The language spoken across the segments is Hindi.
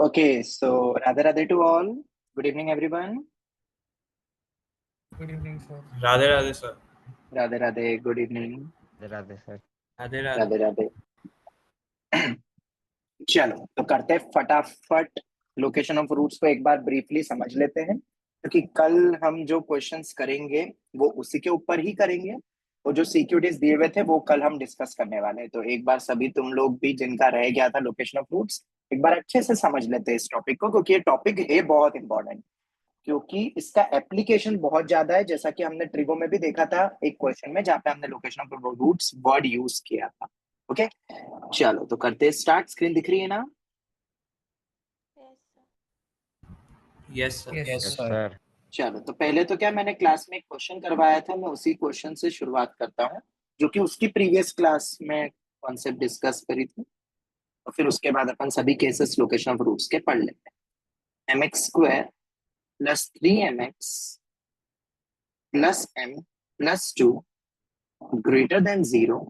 Okay, so Radhe Radhe to all. Good evening, everyone. Good evening, sir. Radhe Radhe sir. Radhe Radhe, good evening. Radhe sir. Radhe Radhe. Radhe Radhe. चलो तो करते हैं फटाफट लोकेशन ऑफ रूट्स को एक बार ब्रीफली समझ लेते हैं, क्योंकि कल हम जो क्वेश्चंस करेंगे वो उसी के ऊपर ही करेंगे और जो सीक्यूरिटीज दिए हुए थे वो कल हम डिस्कस करने वाले हैं। तो एक बार सभी तुम लोग भी जिनका रह गया था लोकेशन ऑफ रूट्स, एक बार अच्छे से समझ लेते हैं इस टॉपिक को, क्योंकि ये टॉपिक है बहुत इंपॉर्टेंट, क्योंकि इसका एप्लीकेशन बहुत ज्यादा है। जैसा कि हमने ट्रिगो में भी देखा था एक क्वेश्चन में जहां पे हमने location of roots word use किया था। ओके, चलो तो करते हैं स्टार्ट। स्क्रीन दिख रही है ना? Yes sir. Yes, yes sir. Sir. चलो तो पहले तो क्या मैंने क्लास में एक क्वेश्चन करवाया था, मैं उसी क्वेश्चन से शुरुआत करता हूँ जो कि उसकी प्रीवियस क्लास में कॉन्सेप्ट डिस्कस करी थी, और फिर उसके बाद अपन सभी केसेस लोकेशन ऑफ रूट्स के पढ़ लेते हैं। mx² + 3mx + m + 2 > 0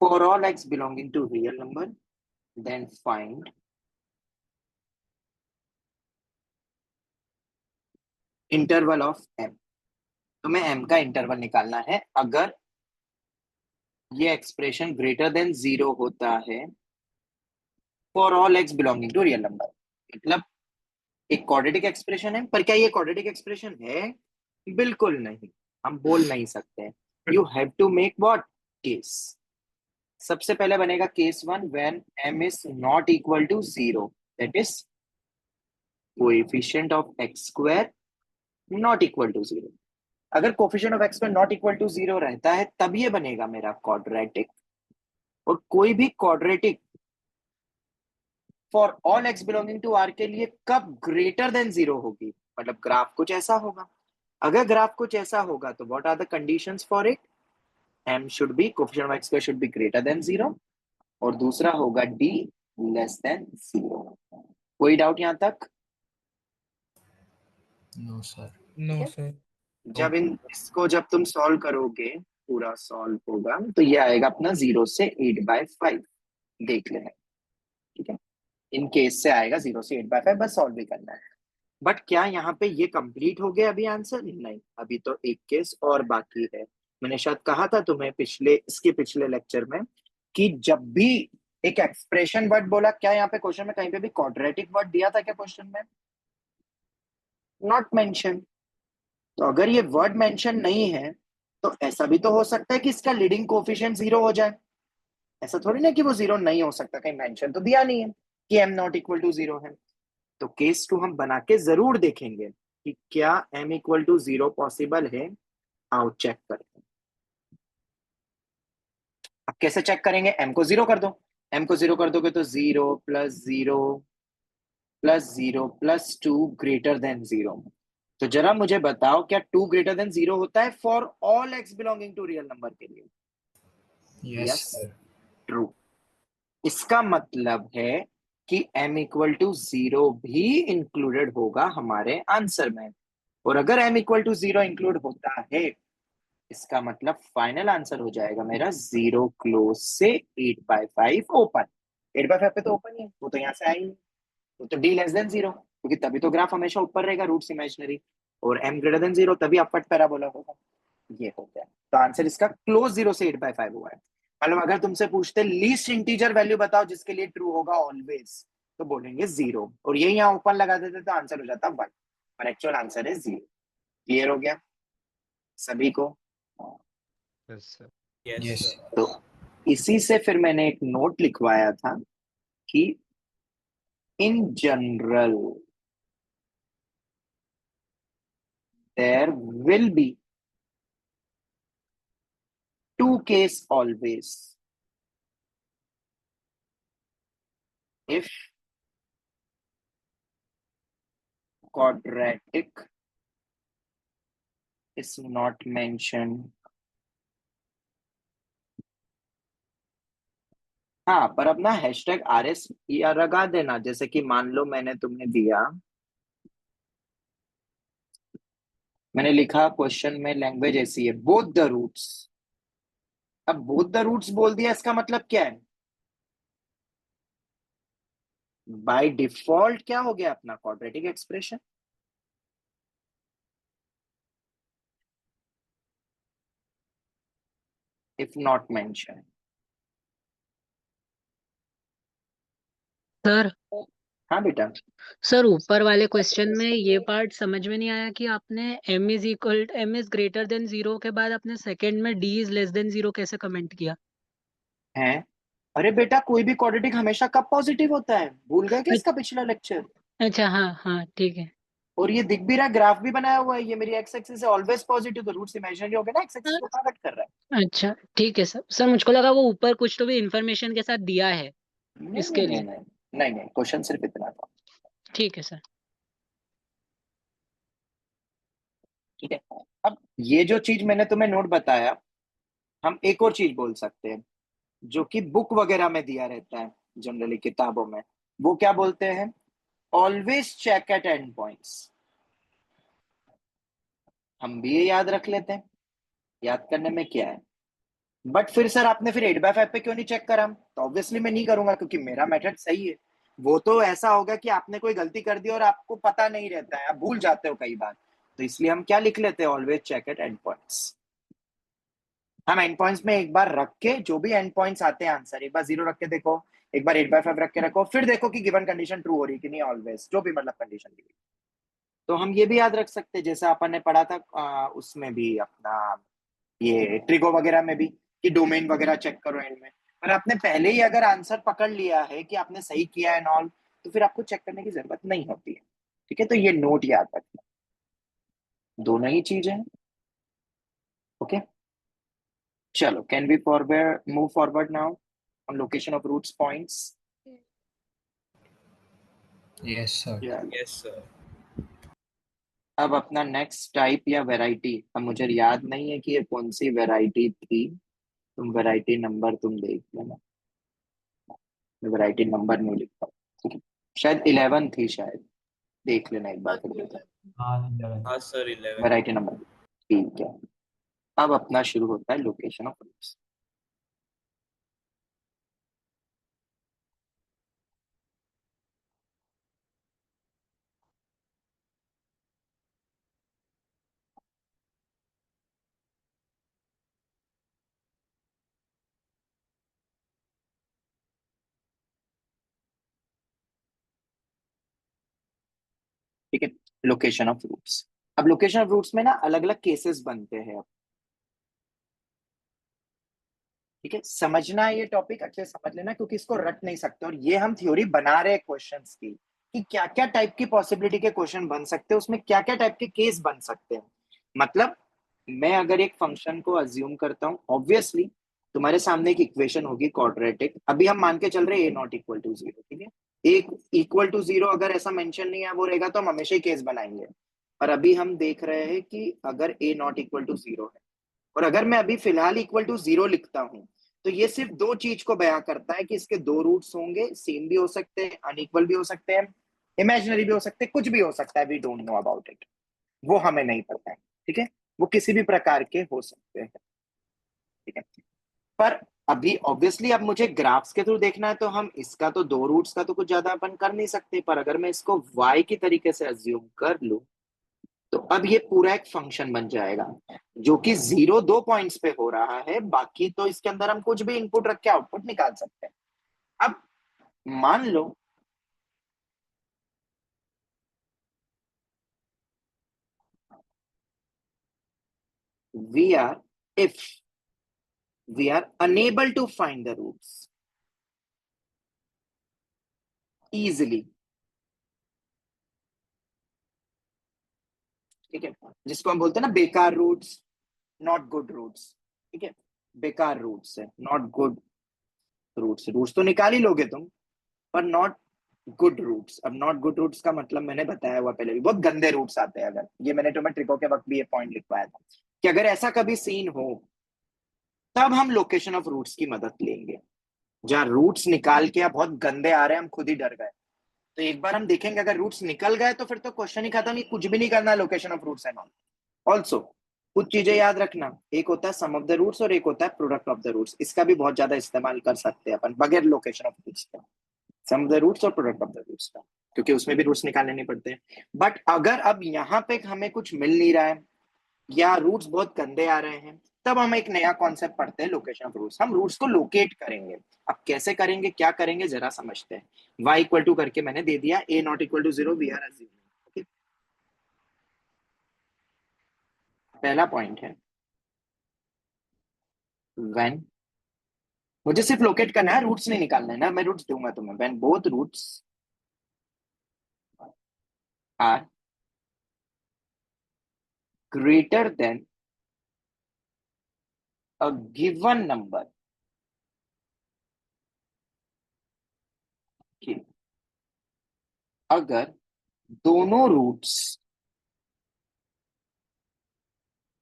for all x belonging to real number, then find interval of m। तो मैं m का इंटरवल निकालना है अगर ये एक्सप्रेशन > 0 होता है for all x belonging to real number. मतलब एक क्वाड्रेटिक एक्सप्रेशन है, पर क्या ये क्वाड्रेटिक एक्सप्रेशन है? बिल्कुल नहीं, हम बोल नहीं सकते। You have to make what case. सबसे पहले बनेगा case 1 when m is not equal to 0, that is coefficient of x² not equal to 0। अगर coefficient of x² not equal to 0 रहता है तब ये बनेगा मेरा क्वाड्रेटिक। और कोई भी quadratic for all x belonging to r के लिए कब > 0 होगी? मतलब ग्राफ कुछ ऐसा होगा। अगर ग्राफ कुछ ऐसा होगा तो what are the conditions for it? m should be coefficient of x² should be > 0 और दूसरा होगा d <0। कोई डाउट यहां तक? No sir. No, sir. जब तुम सॉल्व करोगे, पूरा सॉल्व होगा तो ये आएगा अपना 0 से 8/5। देख लेना, ठीक है? इन केस से आएगा 0 से 8/5, बस सॉल्व भी करना है। बट क्या यहाँ पे ये कंप्लीट हो गया अभी आंसर? नहीं, अभी तो एक केस और बाकी है। मैंने शायद कहा था तुम्हें इसके पिछले लेक्चर में कि जब भी एक एक्सप्रेशन वर्ड बोला, क्या यहाँ पे क्वेश्चन में कहीं पे भी क्वाड्रेटिक वर्ड दिया था क्या क्वेश्चन में? Not mention. तो अगर ये वर्ड मेंशन नहीं है तो ऐसा भी तो हो सकता है कि इसका लीडिंग कोएफिशिएंट 0 हो जाए। ऐसा थोड़ी ना कि वो 0 नहीं हो सकता, कहीं मेंशन तो दिया नहीं है कि m नॉट इक्वल टू 0 है। तो केस 2 हम बना के जरूर देखेंगे कि क्या m इक्वल टू 0 पॉसिबल है। आओ चेक करते हैं। अब कैसे चेक करेंगे? m को 0 कर दो। m को 0 कर दोगे तो 0 + 0 + 0 + 2 > 0। तो जरा मुझे बताओ, क्या 2 > 0 होता है for all x belonging to real number के लिए? Yes sir. ट्रू। इसका मतलब है कि m इक्वल टू 0 भी इंक्लूडेड होगा हमारे आंसर में। और अगर m इक्वल टू 0 इंक्लूड होता है, इसका मतलब फाइनल आंसर हो जाएगा मेरा 0 क्लोज से 8/5 ओपन। 8/5 पे तो ओपन ही है, वो तो यहाँ से आई, वो तो d < 0, क्योंकि तभी तो ग्राफ हमेशा ऊपर रहेगा, रूट्स इमेजिनरी, और m > 0 तभी अपवर्ड पैराबोला होगा। ये हो गया, तो आंसर इसका क्लोज 0 से 8/5 हुआ है। मतलब अगर तुमसे पूछते लीस्ट इंटीजर वैल्यू बताओ जिसके लिए ट्रू होगा ऑलवेज, तो बोलेंगे 0, और ये यहाँ ओपन लगा देते तो आंसर हो जाता 1, और एक्चुअल आंसर है 0। क्लियर हो गया सभी को? Yes sir. यस. तो इसी से फिर मैंने एक नोट लिखवाया था कि in general there will be two case always if quadratic is not mentioned। हाँ, पर अपना #RS या लगा देना। जैसे कि मान लो मैंने तुम्हें दिया, मैंने लिखा क्वेश्चन में लैंग्वेज ऐसी है, बोथ द रूट्स। अब बोथ द रूट्स बोल दिया, इसका मतलब क्या है? बाय डिफॉल्ट क्या हो गया अपना quadratic expression. If not mention. Sir हाँ बेटा। सर ऊपर वाले क्वेश्चन में ये पार्ट समझ में नहीं आया कि आपने m इज ग्रेटर देन 0 के बाद आपने सेकंड में d इज लेस देन 0 कैसे कमेंट किया? है अरे बेटा कोई भी क्वाड्रेटिक हमेशा कब पॉजिटिव होता है, भूल गए क्या इसका पिछला लेक्चर। अच्छा हाँ हाँ ठीक है। और ये दिख भी रहा है, ग्राफ भी बनाया हुआ है, ये मेरी एक्स एक्सिस है ऑलवेज पॉजिटिव, तो रूट्स इमेजिनरी हो गए ना, एक्स एक्सिस को कहाँ कट कर रहा है। अच्छा ठीक है सर। सर मुझको लगा वो ऊपर कुछ तो भी इंफॉर्मेशन के साथ दिया है नहीं इसके नहीं लिए। नहीं नहीं नहीं, क्वेश्चन सिर्फ इतना था। ठीक है सर। ठीक है। अब ये जो चीज मैंने तुम्हें नोट बताया, हम एक और चीज बोल सकते हैं जो कि बुक वगैरह में दिया रहता है जनरली किताबों में, वो क्या बोलते हैं, always check at end points. हम भी ये याद रख लेते हैं, याद करने में क्या है। बट फिर सर आपने फिर 8/5 पे क्यों नहीं चेक करा, तो ऑब्वियसली मैं नहीं करूंगा क्योंकि मेरा मेथड सही है। वो तो ऐसा होगा कि आपने कोई गलती कर दी और आपको पता नहीं रहता है, आप भूल जाते हो कई बार, तो इसलिए हम क्या लिख लेते हैं, always check at end points. हम एंड पॉइंट्स में एक बार रख के जो भी एंड पॉइंट्स आते हैं आंसर, एक बार 0 रख के देखो, एक बार 8/5 रख के रखो, फिर देखो कि गिवन कंडीशन ट्रू हो रही है कि नहीं, ऑलवेज जो भी मतलब कंडीशन दी। तो हम ये भी याद रख सकते हैं जैसा अपन ने पढ़ा था उसमें भी अपना ये ट्रिगो वगैरह में भी, कि डोमेन वगैरह चेक करो एंड में। पर आपने पहले ही अगर आंसर पकड़ लिया है कि आपने सही किया है नॉल, तो फिर आपको चेक करने की जरूरत नहीं होती है। ठीक है, तो ये नोट याद रखना, दोनों ही चीजें हैं। ओके चलो, can we forward move forward now on location of roots points. Yes, sir. Yes, sir. अब अपना नेक्स्ट टाइप या वैरायटी, अब मुझे याद नहीं है कि ये कौन सी वैरायटी थी, तुम वैरायटी नंबर तुम देख लेना, मैं वैरायटी नंबर नहीं लिखता। ठीक है, शायद 11 थी शायद, देख लेना एक बार फिर हाँ सर 11. Variety number. ठीक है, अब अपना शुरू होता है लोकेशन ऑफ रूट्स। ठीक है, लोकेशन ऑफ रूट्स। अब लोकेशन ऑफ रूट्स में ना अलग अलग केसेस बनते हैं अब। ठीक है, समझना है ये टॉपिक, अच्छे से समझ लेना क्योंकि इसको रट नहीं सकते, और ये हम थ्योरी बना रहे हैं क्वेश्चंस की कि क्या क्या टाइप की पॉसिबिलिटी के क्वेश्चन बन सकते हैं, उसमें क्या क्या टाइप के केस बन सकते हैं। मतलब मैं अगर एक फंक्शन को अज्यूम करता हूं, ऑब्वियसली तुम्हारे सामने एक इक्वेशन होगी क्वाड्रेटिक, अभी हम मान के चल रहे हैं a ≠ 0। ठीक है, एक =0 अगर ऐसा मेंशन नहीं है वो रहेगा तो हम हमेशा ही केस बनाएंगे। और अभी हम देख रहे हैं कि अगर a ≠ 0 है, और अगर मैं अभी फिलहाल =0 लिखता हूं, तो ये सिर्फ दो चीज को बयां करता है कि इसके दो रूट्स होंगे, सेम भी हो सकते हैं, अनइक्वल भी हो सकते हैं, इमेजिनरी भी हो सकते हैं, कुछ भी हो सकता है, we don't know about it, वो हमें नहीं पता है। ठीक है, वो किसी भी प्रकार के हो सकते हैं। ठीक है, पर अभी ऑब्वियसली अब मुझे ग्राफ्स के थ्रू देखना है, तो हम इसका तो दो रूट्स का तो कुछ ज्यादा अपन कर नहीं सकते, पर अगर मैं इसको y की तरीके से अज्यूम कर लूं, तो अब ये पूरा एक फंक्शन बन जाएगा जो कि 0 2 पॉइंट्स पे हो रहा है, बाकी तो इसके अंदर हम कुछ भी इनपुट रख के आउटपुट निकाल सकते हैं। अब मान लो we are if we are unable to find the roots easily, ठीक है, जिसको हम बोलते हैं ना बेकार रूट्स, नॉट गुड रूट्स। ठीक है, बेकार रूट्स है, नॉट गुड रूट्स, रूट्स तो निकाल ही लोगे तुम, पर नॉट गुड रूट्स। अब नॉट गुड रूट्स का मतलब मैंने बताया हुआ पहले भी, बहुत गंदे रूट्स आते हैं। अगर ये मैंने तुम्हें ट्रिको के वक्त भी ये पॉइंट लिखवाया था कि अगर ऐसा कभी सीन हो, तब हम लोकेशन ऑफ रूट्स की मदद लेंगे। जहां रूट्स निकाल के आप बहुत गंदे आ रहे हैं, हम खुद ही डर गए, तो एक बार हम देखेंगे अगर रूट्स निकल गए तो फिर तो क्वेश्चन ही खत्म, नहीं कुछ भी नहीं करना location of roots and all. Also कुछ चीजें याद रखना, एक होता है सम ऑफ द रूट्स और एक होता है प्रोडक्ट ऑफ द रूट्स, इसका भी बहुत ज्यादा इस्तेमाल कर सकते हैं अपन बगैर लोकेशन ऑफ रूट्स के। सम ऑफ द रूट्स और प्रोडक्ट ऑफ द रूट्स का, क्योंकि उसमें भी रूट्स निकालने नहीं पड़ते हैं। बट अगर अब यहाँ पे हमें कुछ मिल नहीं रहा है या रूट्स बहुत गंदे आ रहे हैं, तब हम एक नया कॉन्सेप्ट पढ़ते हैं, लोकेशन ऑफ रूट्स। हम रूट्स को लोकेट करेंगे। अब कैसे करेंगे, क्या करेंगे, जरा समझते हैं। y इक्वल टू करके मैंने दे दिया, a not equal to 0, we are assuming. पहला पॉइंट है व्हेन, मुझे सिर्फ लोकेट करना है, रूट्स नहीं निकालना है ना, मैं रूट्स दूंगा तुम्हें। When both roots are greater than a given number, अगर दोनों रूट्स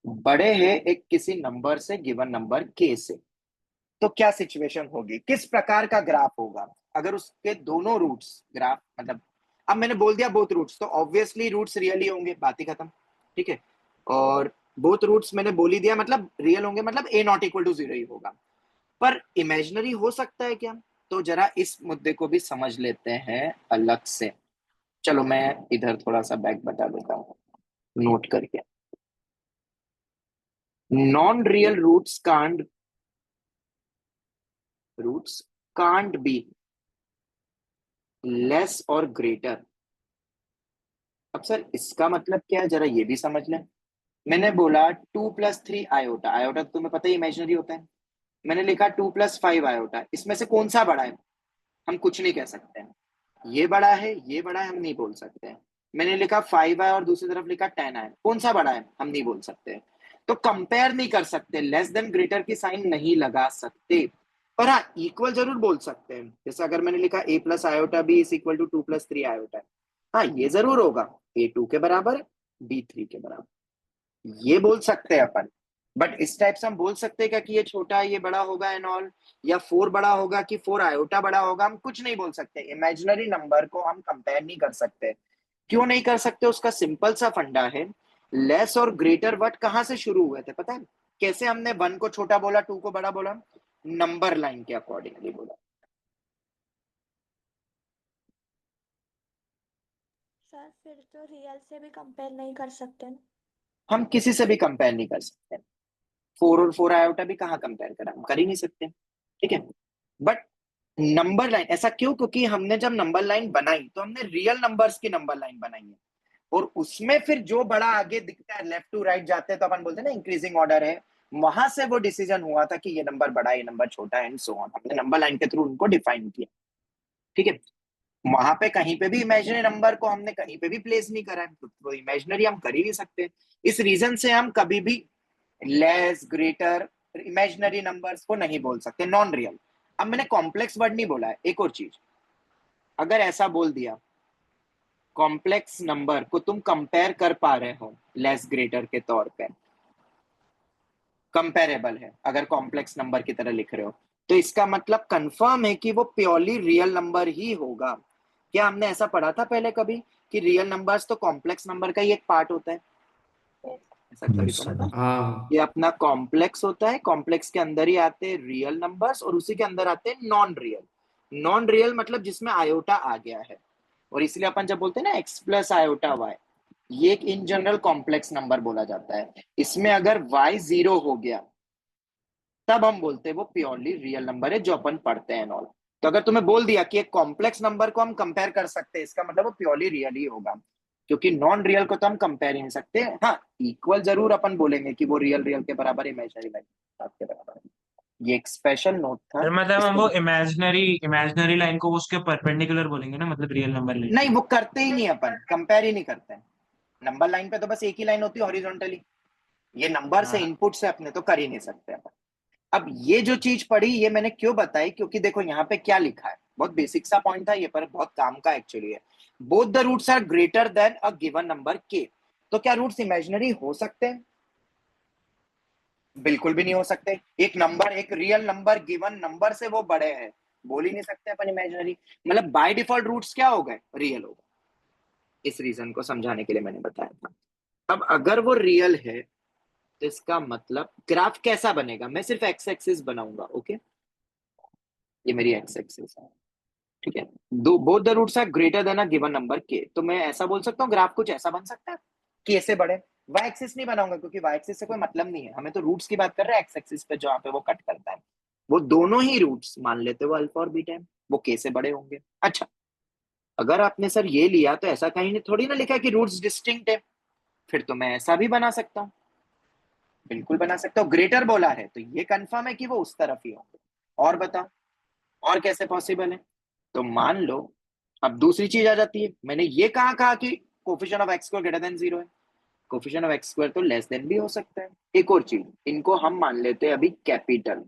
बड़े हैं एक किसी नंबर से, गिवन नंबर के से, तो क्या सिचुएशन होगी, किस प्रकार का ग्राफ होगा अगर उसके दोनों रूट्स, ग्राफ मतलब अब मैंने बोल दिया बोथ रूट्स, तो ऑब्वियसली रूट्स रियल ही होंगे, बात ही खत्म, ठीक है। और बोथ रूट्स मैंने बोल ही दिया, मतलब रियल होंगे, मतलब a नॉट इक्वल टू 0 ही होगा। पर इमेजिनरी हो सकता है क्या, तो जरा इस मुद्दे को भी समझ लेते हैं अलग से। चलो मैं इधर थोड़ा सा बैक बता देता हूँ नोट करके। Non real roots can't be less और ग्रेटर। अब सर इसका मतलब क्या है, जरा ये भी समझ लें। मैंने बोला 2 + 3 आयोटा, आयोटा तो तुम्हें पता ही इमेजिनरी होता है। मैंने लिखा 2 + 5 आयोटा, इसमें से कौन सा बड़ा है, हम कुछ नहीं कह सकते हैं। ये बड़ा है, ये बड़ा है, हम नहीं बोल सकते हैं। मैंने लिखा 5 है और दूसरी तरफ लिखा 10 है, कौन सा बड़ा है, हम नहीं बोल सकते। तो कंपेयर नहीं कर सकते, लेस देन ग्रेटर की साइन नहीं लगा सकते, पर हाँ इक्वल जरूर बोल सकते हैं। जैसे अगर मैंने लिखा a + iota b is equal to 2 + 3 iota, हाँ ये जरूर होगा, a 2 के बराबर, b 3 के बराबर, ये बोल सकते हैं अपन। बट इस टाइप से हम बोल सकते हैं क्या कि ये छोटा है ये बड़ा होगा एंड ऑल, या 4 बड़ा होगा कि 4 आयोटा बड़ा होगा, हम कुछ नहीं बोल सकते। इमेजिनरी नंबर को हम कंपेयर नहीं कर सकते। क्यों नहीं कर सकते, उसका सिंपल सा फंडा है, लेस और ग्रेटर वर्ड कहां से शुरू हुए थे पता है, कैसे हमने 1 को छोटा बोला, 2 को बड़ा बोला, नंबर लाइन के अकॉर्डिंगली बोला। सर फिर तो रियल से भी कंपेयर नहीं कर सकते ना। हम किसी से भी कंपेयर नहीं कर सकते। 4 और 4 आयोटा भी कहाँ कंपेयर करा, हम कर ही नहीं सकते, ठीक है। बट नंबर लाइन ऐसा क्यों, क्योंकि हमने जब नंबर लाइन बनाई तो हमने रियल नंबर्स की नंबर लाइन बनाई है, और उसमें फिर जो बड़ा आगे दिखता है लेफ्ट टू राइट जाते हैं तो अपन बोलते हैं ना इंक्रीजिंग ऑर्डर है, वहां से वो डिसीजन हुआ था कि ये नंबर बड़ा है ये नंबर छोटा है एंड सो ऑन, हमने नंबर लाइन के थ्रू उनको डिफाइन किया, ठीक है। वहां पे कहीं पे भी इमेजिनरी नंबर को हमने कहीं पे भी प्लेस नहीं करा है, तो इमेजिनरी हम कर ही नहीं सकते। इस रीजन से हम कभी भी लेस ग्रेटर इमेजिनरी नंबर्स को नहीं बोल सकते, नॉन रियल। अब मैंने कॉम्प्लेक्स वर्ड नहीं बोला है, एक और चीज, अगर ऐसा बोल दिया कॉम्प्लेक्स नंबर को तुम कंपेयर कर पा रहे हो लेस ग्रेटर के तौर पे, कंपेरेबल है, अगर कॉम्प्लेक्स नंबर की तरह लिख रहे हो, तो इसका मतलब कंफर्म है कि वो प्योरली रियल नंबर ही होगा। क्या हमने ऐसा पढ़ा था पहले कभी कि रियल नंबर्स तो कॉम्प्लेक्स नंबर का ही एक पार्ट होता है, ऐसा कभी Yes, पढ़ा sir. था? हाँ ये अपना कॉम्प्लेक्स होता है, कॉम्प्लेक्स के अंदर ही आते हैं रियल नंबर्स और उसी के अंदर आते हैं नॉन रियल। नॉन रियल मतलब जिसमें आयोटा आ गया है, और इसलिए अपन जब बोलते हैं ना x + आयोटा y, ये एक इन जनरल कॉम्प्लेक्स नंबर बोला जाता है। इसमें अगर y 0 हो गया तब हम बोलते हैं वो प्योरली रियल नंबर है जो अपन पढ़ते हैं नॉल। तो अगर तुम्हें बोल दिया कि एक कॉम्प्लेक्स नंबर को हम कंपेयर कर सकते हैं, इसका मतलब वो प्योरली रियल ही होगा, क्योंकि नॉन रियल को तो हम कंपेयर ही नहीं सकते। हाँ इक्वल जरूर अपन बोलेंगे कि वो रियल रियल के बराबर, इमेजिनरी लाइन के बराबर है। ये एक स्पेशल नोट था, सर मतलब हम इसको वो इमेजिनरी लाइन को उसके परपेंडिकुलर बोलेंगे ना, मतलब रियल नंबर लाइन। नहीं, वो करते ही नहीं, अपन कंपेयर ही नहीं करते हैं। नंबर लाइन पे तो बस एक ही लाइन होती है हॉरिजॉन्टली, ये नंबर से इनपुट से अपने तो कर ही नहीं सकते अपन। अब ये जो चीज पढ़ी ये मैंने क्यों बताई, क्योंकि देखो यहाँ पे क्या लिखा है, बहुत बेसिक सा पॉइंट था ये, पर बहुत काम का एक्चुअली है। Both the roots are greater than a given number के, तो क्या रूट्स इमेजिनरी हो सकते हैं? बिल्कुल भी नहीं हो सकते। एक नंबर, एक रियल नंबर गिवन नंबर से वो बड़े हैं, बोल ही नहीं सकते अपन इमेजिनरी, मतलब बाय डिफॉल्ट रूट्स क्या हो गए, रियल हो गए। इस रीजन को समझाने के लिए मैंने बताया था। अब अगर वो रियल है तो इसका मतलब ग्राफ कैसा बनेगा, मैं सिर्फ एक्स एक्सिस बनाऊंगा, ओके, ये मेरी एक्स एक्सिस है, ठीक है, दो both the roots are greater than a given number के, तो मैं ऐसा बोल सकता हूँ ग्राफ कुछ ऐसा बन सकता है, के से बड़े। वाई एक्सिस नहीं बनाऊंगा क्योंकि वाई एक्सिस से कोई मतलब नहीं है, हमें तो रूट्स की बात कर रहे हैं, एक्स एक्सिस पे जहाँ पे वो कट करता है, वो दोनों ही रूट्स मान लेते हो अल्फा और बीटा है, वो के से बड़े होंगे। अच्छा, अगर आपने सर ये लिया तो ऐसा कहीं नहीं थोड़ी ना लिखा है कि रूट्स डिस्टिंक्ट है, फिर तो मैं ऐसा भी बना सकता हूँ, बिल्कुल बना सकता हूँ, ग्रेटर बोला है तो ये कंफर्म है कि वो उस तरफ ही होंगे। और बता, और कैसे पॉसिबल है? तो मान लो, अब दूसरी चीज आ जाती है, मैंने ये कहा कि coefficient of x square greater than 0 है, कोफिशिएंट ऑफ एक्स स्क्वायर तो लेस देन भी हो सकता है। एक और चीज, इनको हम मान लेते हैं अभी कैपिटल,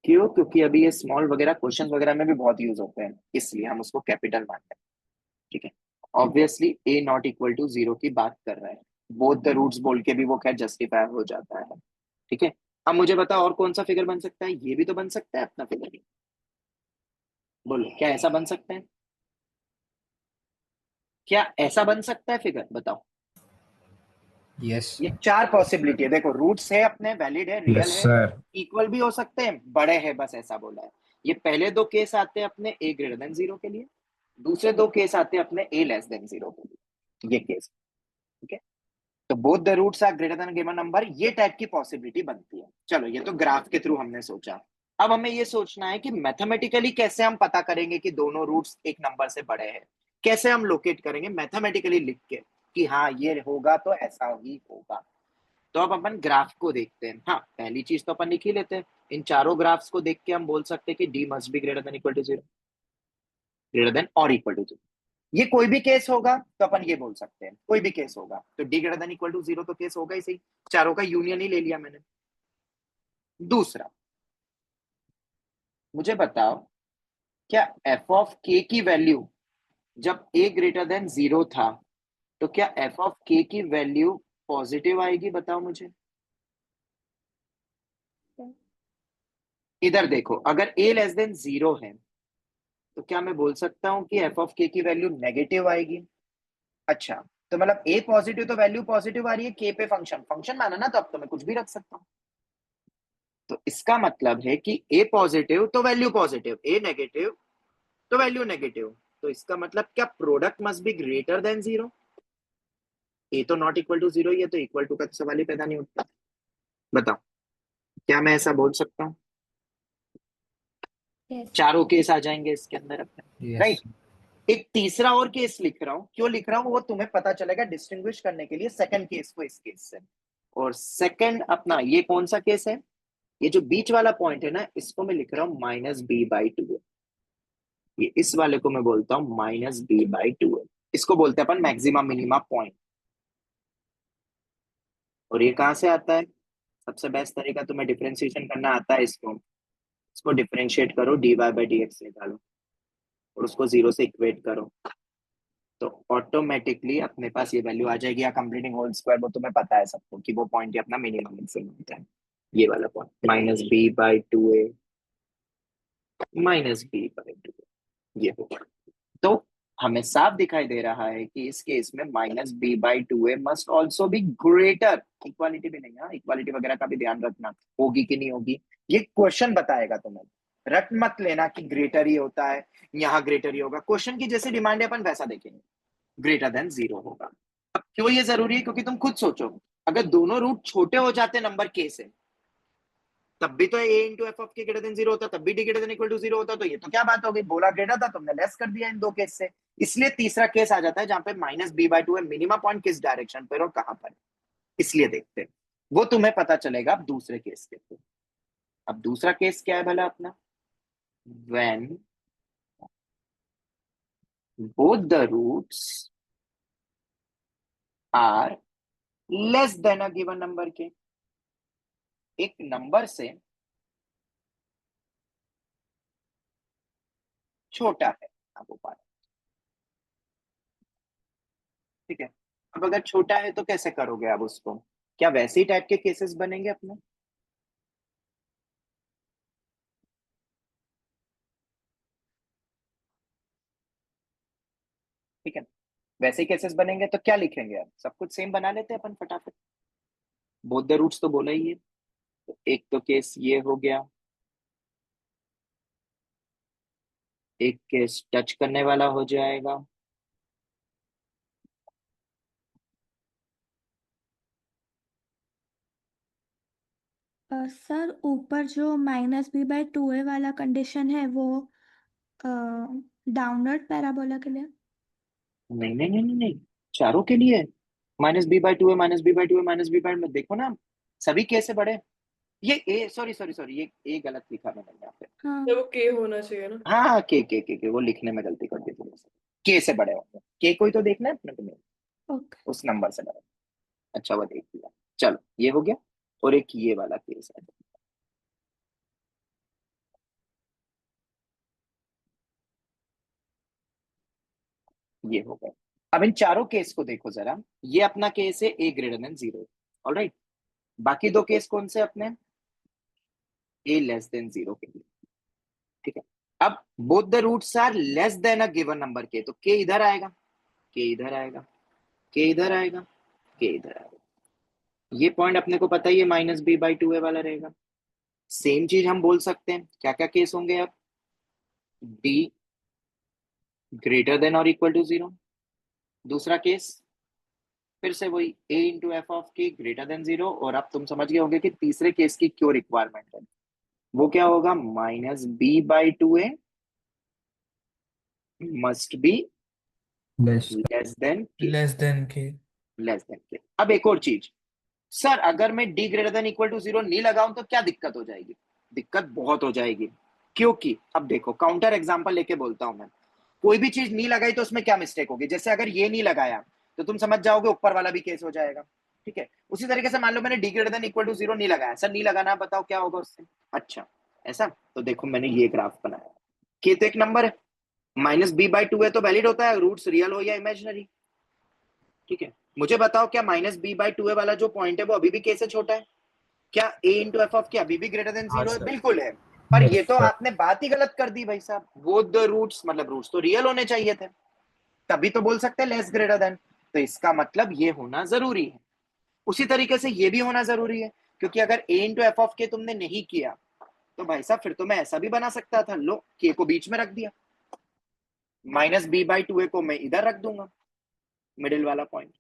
क्यों? क्योंकि अभी ये स्मॉल वगैरह क्वेश्चन वगैरह में भी बहुत यूज होते हैं, इसलिए हम उसको कैपिटल मानते हैं। ठीक है, obviously a not equal to 0 की बात कर रहा है, बोथ द रूट्स बोल के भी वो खैर जस्टिफाई हो जाता है। ठीक है, अब मुझे बता और कौन सा फिगर बन सकता है? ये भी तो बन सकता है अपना फिगर, बोलो क्या ऐसा बन सकता है? क्या ऐसा बन सकता है फिगर? बताओ। यस ये चार पॉसिबिलिटी है, देखो रूट्स है अपने, वैलिड है, रियल है, सर। इक्वल भी हो सकते हैं, बड़े हैं, बस ऐसा बोला है। ये पहले दो केस आते हैं अपने ए ग्रेटर देन 0 के लिए, दूसरे दो केस आते हैं अपने ए लेस देन 0 के लिए, ये केस। ठीक है, तो both the roots are greater than given number, ये टाइप की पॉसिबिलिटी बनती है। चलो ये तो ग्राफ के थ्रू हमने सोचा, अब हमें ये सोचना है कि मैथमेटिकली कैसे हम पता करेंगे कि दोनों रूट्स एक नंबर से बड़े हैं, कैसे हम लोकेट करेंगे मैथमेटिकली लिख के कि हाँ ये होगा तो ऐसा ही होगा। तो अब अपन ग्राफ को देखते हैं। हाँ, पहली चीज तो अपन लिख ही लेते हैं, इन चारों ग्राफ्स को देख के हम बोल सकते हैं कि D must be greater than equal to 0, greater than और इक्वल टू 0। ये कोई भी केस होगा तो अपन ये बोल सकते हैं, कोई भी केस होगा तो D greater than equal to 0 तो केस होगा ही सही, चारों का यूनियन ही ले लिया मैंने। दूसरा, मुझे बताओ क्या एफ ऑफ के की वैल्यू जब ए ग्रेटर देन 0 था तो क्या एफ ऑफ के की वैल्यू पॉजिटिव आएगी? बताओ मुझे। इधर देखो, अगर ए लेस देन 0 है तो क्या मैं बोल सकता हूं कि एफ ऑफ के की वैल्यू नेगेटिव आएगी? अच्छा, तो मतलब ए पॉजिटिव तो वैल्यू पॉजिटिव आ रही है, के पे फंक्शन फंक्शन माना ना, तो अब तो मैं कुछ भी रख सकता हूँ। तो इसका मतलब है कि ए पॉजिटिव तो वैल्यू पॉजिटिव, ए नेगेटिव तो वैल्यू नेगेटिव, तो इसका मतलब क्या product must be greater than 0? ए तो नॉट इक्वल टू 0 ही है, तो इक्वल टू का तो सवाल ही पैदा नहीं उठता। बताओ क्या मैं ऐसा बोल सकता हूँ? यस। चारों केस आ जाएंगे इसके अंदर अपने, यस राइट। एक तीसरा और केस लिख रहा हूं, क्यों लिख रहा हूं वो तुम्हें पता चलेगा डिस्टिंग्विश करने के लिए सेकंड केस को इस केस से। और सेकंड अपना ये कौन सा केस है? ये जो बीच वाला पॉइंट है ना, इसको मैं लिख रहा हूं -b/2, ये इस वाले को मैं बोलता हूं -b/2, इसको बोलते हैं अपन मैक्सिमम मिनिमा पॉइंट। और ये कहां से आता है? सबसे बेस्ट तरीका तुम्हें डिफरेंशिएशन करना आता है, इसको इसको डिफरेंशिएट करो, dy/dx निकालो और उसको 0 से इक्वेट करो, तो ऑटोमेटिकली अपने पास ये वैल्यू आ जाएगी, या कंप्लीटिंग होल स्क्वायर, वो तुम्हें पता है सबको कि वो पॉइंट ही अपना मिनिमम मैक्सिमम होता है, ये वाला पॉइंट -b/2a -b/2, ये होगा। तो हमें साफ दिखाई दे रहा है कि इस केस में -b/2a must also be greater, equality भी नहीं, हाँ इक्वालिटी वगैरह का भी ध्यान रखना, होगी कि नहीं होगी ये क्वेश्चन बताएगा तुम्हें, रट मत लेना कि ग्रेटर ही होता है, यहाँ ग्रेटर ही होगा, क्वेश्चन की जैसे डिमांड है अपन वैसा देखेंगे, ग्रेटर देन 0 होगा। अब क्यों ये जरूरी है? क्योंकि तुम खुद सोचो, अगर दोनों रूट छोटे हो जाते नंबर के से, तब भी तो a into f of k greater than 0 होता, तब भी D greater than equal to 0 होता, तो ये तो क्या बात हो गई, बोला ग्रेटर था तुमने लेस कर दिया इन दो केस से, इसलिए तीसरा केस आ जाता है जहां पे -b/2 है, मिनिमम पॉइंट किस डायरेक्शन पर और कहां पर, इसलिए देखते हैं, वो तुम्हें पता चलेगा अब दूसरे केस के थ्रू। अब दूसरा केस क्या है भला अपना? When both the roots are less than a given number के, एक नंबर से छोटा है अब वो पार्ट, ठीक है। अब अगर छोटा है तो कैसे करोगे आप उसको? क्या वैसे ही टाइप के केसेस बनेंगे अपने? ठीक है, वैसे ही केसेस बनेंगे तो क्या लिखेंगे? अब सब कुछ सेम बना लेते हैं अपन फटाफट, बोथ द रूट्स तो बोला ही है, तो एक तो केस ये हो गया, एक केस टच करने वाला हो जाएगा। सर ऊपर जो -b/2a वाला कंडीशन है वो डाउनवर्ड पैराबोला के लिए। नहीं नहीं नहीं नहीं नहीं, चारों के लिए। -b/2 है, -b/2 है, -b/, में देखो ना, सभी के से बड़े। ये ए, सॉरी सॉरी सॉरी, ये ए गलत लिखा मैंने यहाँ पे। हाँ तो वो के होना चाहिए ना। हाँ हाँ, के वो लिखने में गलती कर दी थोड़ी सी। के से बड़े होंगे, के कोई तो देखना है अपने को, ओके। उस नंबर से बड़े। अच्छा, वो देख लिया। चलो ये हो गया। और एक ये वाला केस है। ये हो गया। अब इन चारों केस को देखो जरा। ये अपना केस है a greater than 0। ऑलराइट। बाकी दो केस कौन से अपने? a<0 के लिए। ठीक है। अब both the roots are less than a given number के, तो के इधर आएगा, के इधर आएगा, के इधर आएगा, के इधर आएगा। ये पॉइंट अपने को पता ही है, -b/2a वाला रहेगा। सेम चीज हम बोल सकते हैं, क्या क्या केस होंगे अब? d >= 0। दूसरा केस फिर से वही a × f(k) > 0। और अब तुम समझ गए होंगे कि तीसरे केस की क्यों रिक्वायरमेंट है। वो क्या होगा? -b/2a must be less less than k। Less than K. Less than k। अब एक और चीज, सर अगर मैं d > 0 नहीं लगाऊं तो क्या दिक्कत हो जाएगी? दिक्कत बहुत हो जाएगी। क्योंकि अब देखो, काउंटर एग्जांपल लेके बोलता हूं मैं। कोई भी चीज नहीं लगाई तो उसमें क्या मिस्टेक होगी? जैसे अगर ये नहीं लगाया तो तुम समझ जाओगे ऊपर वाला भी केस हो जाएगा। ठीक है। उसी तरीके से मान लो मैंने d > 0 नहीं लगाया, सर नहीं लगाना, बताओ क्या होगा उससे? अच्छा, ऐसा तो देखो, मैंने ये ग्राफ बनाया। k तो एक नंबर है, -b/2 है तो वैलिड होता है, रूट्स रियल हो या इमेजिनरी। ठीक है। मुझे बताओ, क्या -b/2 वाला जो पॉइंट है वो अभी भी k से छोटा है? क्या a × f अभी भी हाँ >0 है? सर। बिल्कुल है। पर ये यस तो सर। आपने बात ही गलत कर दी भाई साहब। वो द रूट्स, मतलब रूट्स तो रियल होने चाहिए थे, तभी तो बोल सकते हैं लेस ग्रेटर देन। तो इसका मतलब ये होना जरूरी है। उसी तरीके से ये भी होना जरूरी है, क्योंकि अगर a × f तुमने नहीं किया तो भाई साहब फिर तो मैं ऐसा भी बना सकता था, लो k को बीच में रख दिया, -b/2a को मैं इधर रख दूंगा, मिडिल वाला पॉइंट।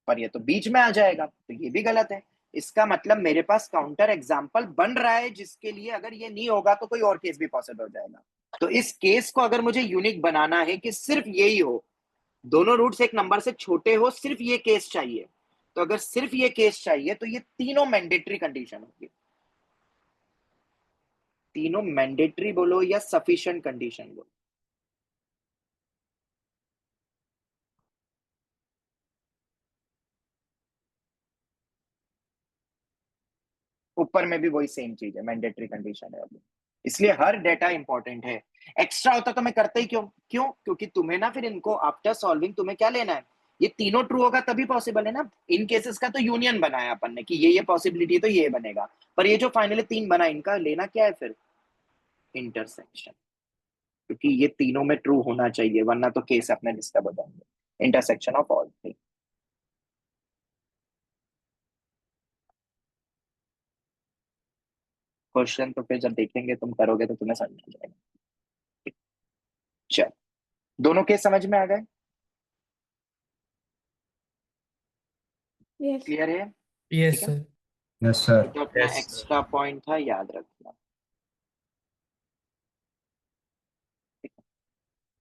पर ये तो बीच में आ जाएगा, तो ये भी गलत है। इसका मतलब मेरे पास काउंटर एग्जाम्पल बन रहा है, जिसके लिए अगर ये नहीं होगा तो कोई और केस भी पॉसिबल हो जाएगा। तो इस केस को अगर मुझे यूनिक बनाना है कि सिर्फ यही हो, दोनों रूट्स एक नंबर से छोटे हो, सिर्फ ये केस चाहिए, तो अगर सिर्फ ये केस चाहिए तो ये तीनों मैंडेटरी कंडीशन होगी। तीनों मैंडेटरी बोलो या सफिशिएंट कंडीशन बोलो। ऊपर में भी वही सेम चीज है, मैंडेटरी कंडीशन है अभी। इसलिए हर डेटा इंपॉर्टेंट है। एक्स्ट्रा होता तो मैं करता ही क्यों? क्योंकि तुम्हें ना फिर इनको आफ्टर सॉल्विंग तुम्हें क्या लेना है? ये तीनों ट्रू होगा तभी पॉसिबल है ना। इन केसेस का तो यूनियन बनाया अपन ने कि ये पॉसिबिलिटी है तो ये बनेगा, पर ये जो फाइनली तीन बना, इनका लेना क्या है फिर? इंटरसेक्शन। क्योंकि ये तीनों में ट्रू होना चाहिए, वरना तो केस अपने डिस्टर्ब हो जाएंगे। Intersection of all three. Question तो फिर जब देखेंगे, तुम करोगे तो तुम्हें समझ आ जाएगा। चल, दोनों केस समझ में आ गए? यस। क्लियर है? यस ठीक है। सर। Yes sir. तो अपना Yes, sir. एक्स्ट्रा पॉइंट था, याद रखना।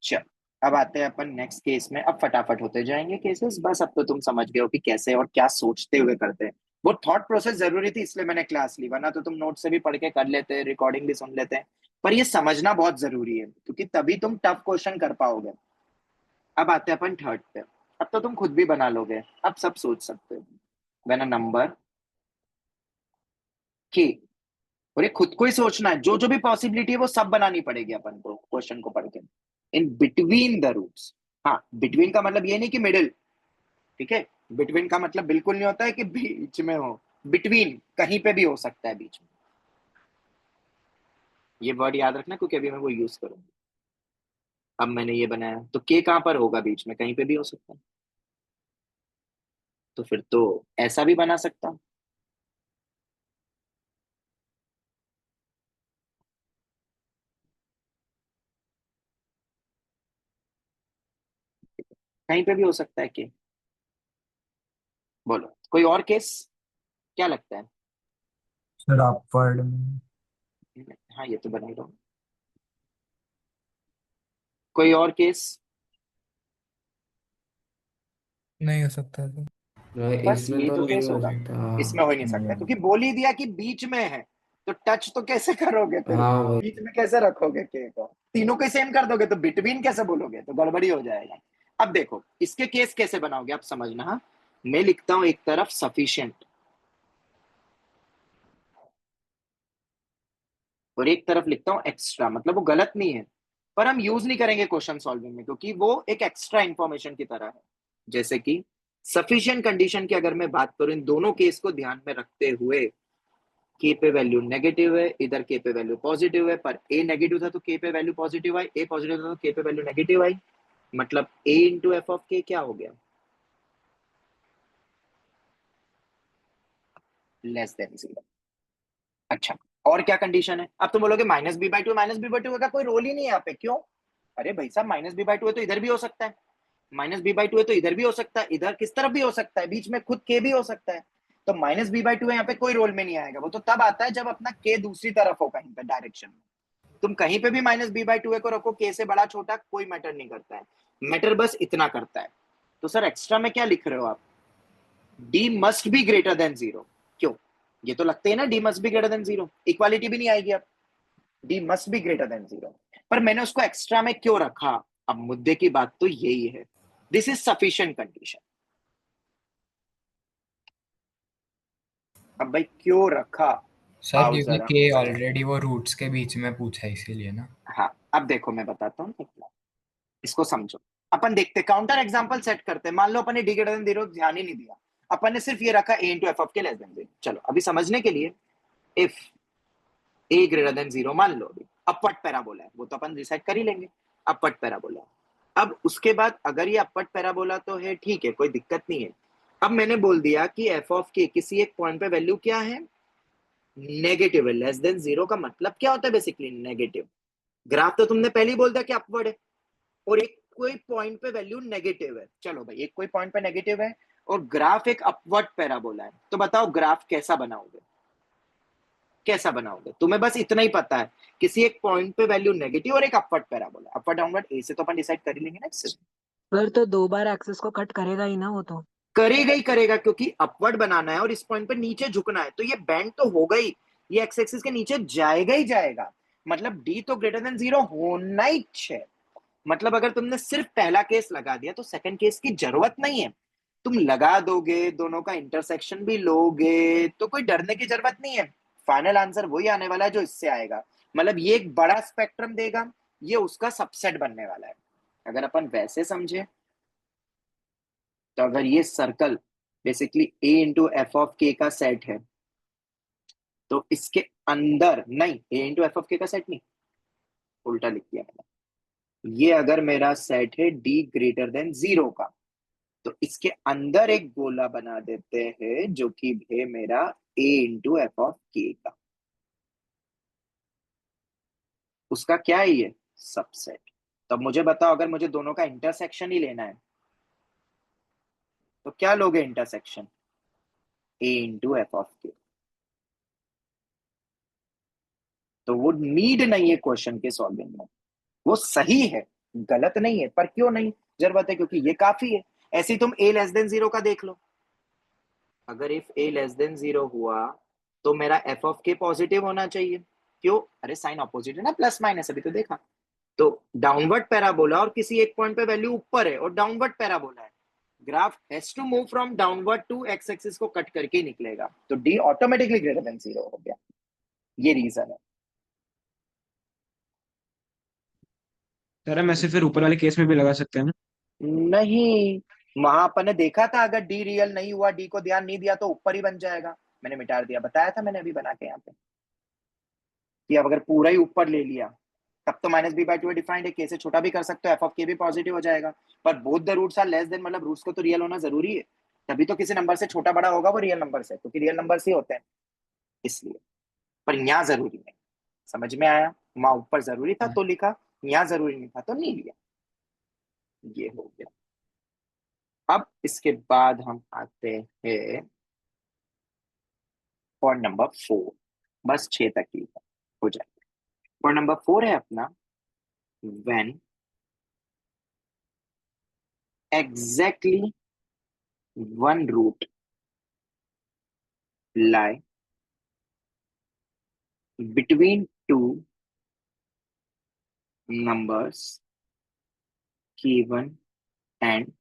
चल, अब आते हैं अपन नेक्स्ट केस में। अब फटाफट होते जाएंगे केसेस, बस अब तो तुम समझ गए हो कि कैसे और क्या सोचते हुए करते हैं। वो थॉट प्रोसेस जरूरी थी, इसलिए मैंने क्लास ली, वरना तो तुम नोट से भी पढ़ के कर लेते, रिकॉर्डिंग भी सुन लेते। पर ये समझना बहुत जरूरी है, क्योंकि तभी तुम टफ क्वेश्चन कर पाओगे। अब आते हैं अपन थर्ड पे। अब तो तुम खुद भी बना लोगे, अब सब सोच सकते हो। व्हेन अ नंबर के, और ये खुद को ही सोचना है, जो जो भी पॉसिबिलिटी है वो सब बनानी पड़ेगी अपन को क्वेश्चन को पढ़ के। In between the roots. हाँ, बिटवीन का मतलब ये नहीं कि मिडिल। ठीक है। बिटवीन का मतलब बिल्कुल नहीं होता है कि बीच में हो। बिटवीन कहीं पे भी हो सकता है बीच में। ये वर्ड याद रखना, क्योंकि अभी मैं वो यूज करूंगा। अब मैंने ये बनाया तो के कहां पर होगा? बीच में, कहीं पे भी हो सकता है। तो फिर तो ऐसा भी बना सकता हूं। कहीं पे भी हो सकता है के। बोलो कोई और केस, क्या लगता है? सर अपवर्ड में। हाँ ये तो बन ही रहा। कोई और केस? नहीं हो सकता सर। बस इसमें यही तो तो नहीं केस हो होगा। सकता। इसमें हो ही नहीं सकता क्योंकि बोल ही दिया कि बीच में है, तो टच तो कैसे करोगे फिर? हाँ वही। बीच में कैसे रखोगे के को? तीनों को सेम कर दोगे तो बिटवीन कैसे बोलोगे? तो गड़बड़ी हो जाएगा। अब देखो इसके केस कैसे बनाओगे आप समझना। हाँ, मैं लिखता हूं एक तरफ सफिशिएंट और एक तरफ लिखता हूं एक्स्ट्रा, मतलब वो गलत नहीं है पर हम यूज नहीं करेंगे क्वेश्चन सॉल्विंग में क्योंकि वो एक एक्स्ट्रा इंफॉर्मेशन की तरह है। जैसे कि सफिशिएंट कंडीशन की अगर मैं बात करूं इन दोनों केस को ध्यान में रखते हुए, के पे वैल्यू नेगेटिव है, इधर के पे वैल्यू पॉजिटिव है, पर ए नेगेटिव था तो के पे वैल्यू पॉजिटिव आई, ए पॉजिटिव था तो के पे वैल्यू नेगेटिव आई, मतलब ए इंटू एफ ऑफ के क्या हो गया? Less than zero. अच्छा, और क्या कंडीशन है? अब तुम बोलोगे minus b by two, minus b by two का कोई रोल ही नहीं है यहाँ पे, क्यों? अरे भाई साहब माइनस बी बाई टू है तो इधर भी हो सकता है, माइनस बी बाई टू है तो इधर भी हो सकता है, इधर किस तरफ भी हो सकता है, बीच में खुद के भी हो सकता है। तो माइनस बी बाई टू यहाँ पे कोई रोल में नहीं आएगा, वो तो तब आता है जब अपना के दूसरी तरफ हो कहीं पे डायरेक्शन में। तुम कहीं पे भी माइनस बी बाई टू को रखो, के से बड़ा छोटा कोई मैटर नहीं करता है, मैटर बस इतना करता है। तो सर एक्स्ट्रा में क्या लिख रहे हो आप? D must be greater than zero. क्यों? ये तो लगते है ना D must be greater than zero, equality भी नहीं आएगी अब। D must be greater than zero, पर मैंने उसको एक्स्ट्रा में क्यों रखा? अब मुद्दे की बात तो यही है, दिस इज सफिशिएंट कंडीशन। अब भाई क्यों रखा? सर आओ क्योंकि जरा। के ऑलरेडी वो रूट्स के बीच में पूछा है इसीलिए ना। हाँ अब देखो मैं बताता हूँ, इसको समझो। अपन देखते काउंटर एग्जांपल सेट करते हैं। मान लो अपन ने डी ग्रेटर देन जीरो ध्यान ही नहीं दिया, अपन ने सिर्फ ये रखा ए इंटू एफ ऑफ के लेस देन जीरो। चलो अभी समझने के लिए, if A greater than zero मान लो, अभी अपवर्ड पैराबोला है वो तो अपन डिसाइड कर ही लेंगे, अपवर्ड पैराबोला। अब उसके बाद अगर ये अपवर्ड पैराबोला तो है ठीक है, कोई दिक्कत नहीं है। अब मैंने बोल दिया कि एफ ऑफ के किसी एक पॉइंट पे वैल्यू क्या है? नेगेटिव है। लेस देन जीरो का मतलब क्या होता है? Basically negative. ग्राफ तो तुमने पहले ही बोल दिया कि अपवर्ड है, और एक कोई पॉइंट पे वैल्यू नेगेटिव है। चलो भाई एक कोई पॉइंट पे नेगेटिव है और ग्राफ एक अपवर्ड पैराबोला है, तो बताओ ग्राफ कैसा बनाओगे? कैसा बनाओगे? तुम्हें बस इतना ही पता है, किसी एक पॉइंट पे वैल्यू नेगेटिव और एक अपवर्ड पैराबोला। अपवर्ड डाउनवर्ड ए से तो अपन डिसाइड कर ही लेंगे ना इससे। सर तो 2 बार एक्सेस को कट करेगा ही ना वो तो। करेगा ही करेगा क्योंकि अपवर्ड बनाना है और इस पॉइंट पे नीचे झुकना है, तो ये बैंड तो होगा ही, ये एक्स एक्सिस के नीचे जाएगा ही जाएगा। मतलब डी तो ग्रेटर देन जीरो होना ही है। मतलब अगर तुमने सिर्फ पहला केस लगा दिया तो सेकंड केस की जरूरत नहीं है। तुम लगा दोगे, दोनों का इंटरसेक्शन भी लोगे, तो कोई डरने की जरूरत नहीं है। फाइनल आंसर वही आने वाला है जो इससे आएगा। मतलब ये एक बड़ा स्पेक्ट्रम देगा, ये उसका सबसेट बनने वाला है। अगर अपन वैसे समझे तो अगर ये circle basically A into f of के का सेट है, तो इसके अंदर नहीं, ए इंटू एफ ऑफ के का सेट नहीं, उल्टा लिख दिया मैंने। ये अगर मेरा सेट है डी ग्रेटर देन जीरो का, तो इसके अंदर एक गोला बना देते हैं जो कि है मेरा ए इंटू एफ ऑफ के का। उसका क्या है ये? सबसेट। तो अब मुझे बताओ, अगर मुझे दोनों का इंटरसेक्शन ही लेना है तो क्या लोगे intersection? A into f of के। तो वो नीड नहीं है क्वेश्चन के सॉल्विंग में, वो सही है, गलत नहीं है, पर क्यों नहीं जरूरत है? क्योंकि ये काफी है। ऐसे ही तुम ए लेस देन जीरो का देख लो, अगर if A less than zero हुआ तो मेरा एफ ऑफ के पॉजिटिव होना चाहिए। क्यों? अरे साइन ऑपोजिट है ना, प्लस माइनस, अभी तो देखा। तो डाउनवर्ड पैराबोला और किसी एक पॉइंट पे वैल्यू ऊपर है और डाउनवर्ड पैराबोला है, graph has to move from downward to x axis को कट करके ही निकलेगा, तो D automatically greater than zero हो गया। ये रीजन है। सर हम ऐसे फिर ऊपर वाले केस में भी लगा सकते हैं ना? नहीं, वहां अपन ने देखा था अगर डी रियल नहीं हुआ, डी को ध्यान नहीं दिया तो ऊपर ही बन जाएगा। मैंने मिटा दिया, बताया था मैंने अभी बना के यहाँ पे, कि अब अगर पूरा ही ऊपर ले लिया तब तो minus b by two defined है, के से छोटा भी कर सकते हो, एफ ऑफ के भी पॉजिटिव हो जाएगा। पर both the roots are less than, मतलब रूट्स को तो रियल होना जरूरी है, तभी तो किसी नंबर से छोटा बड़ा होगा वो रियल नंबर से, क्योंकि रियल नंबर ही होते हैं इसलिए। पर यहाँ जरूरी नहीं। समझ में आया? वहां ऊपर जरूरी था तो लिखा, यहाँ जरूरी नहीं था तो नहीं लिया। ये हो गया। अब इसके बाद हम आते हैं पॉइंट नंबर 4, बस 6 तक ही हो जाएगा। पॉइंट नंबर 4 है अपना when exactly one root lie between two numbers k1 and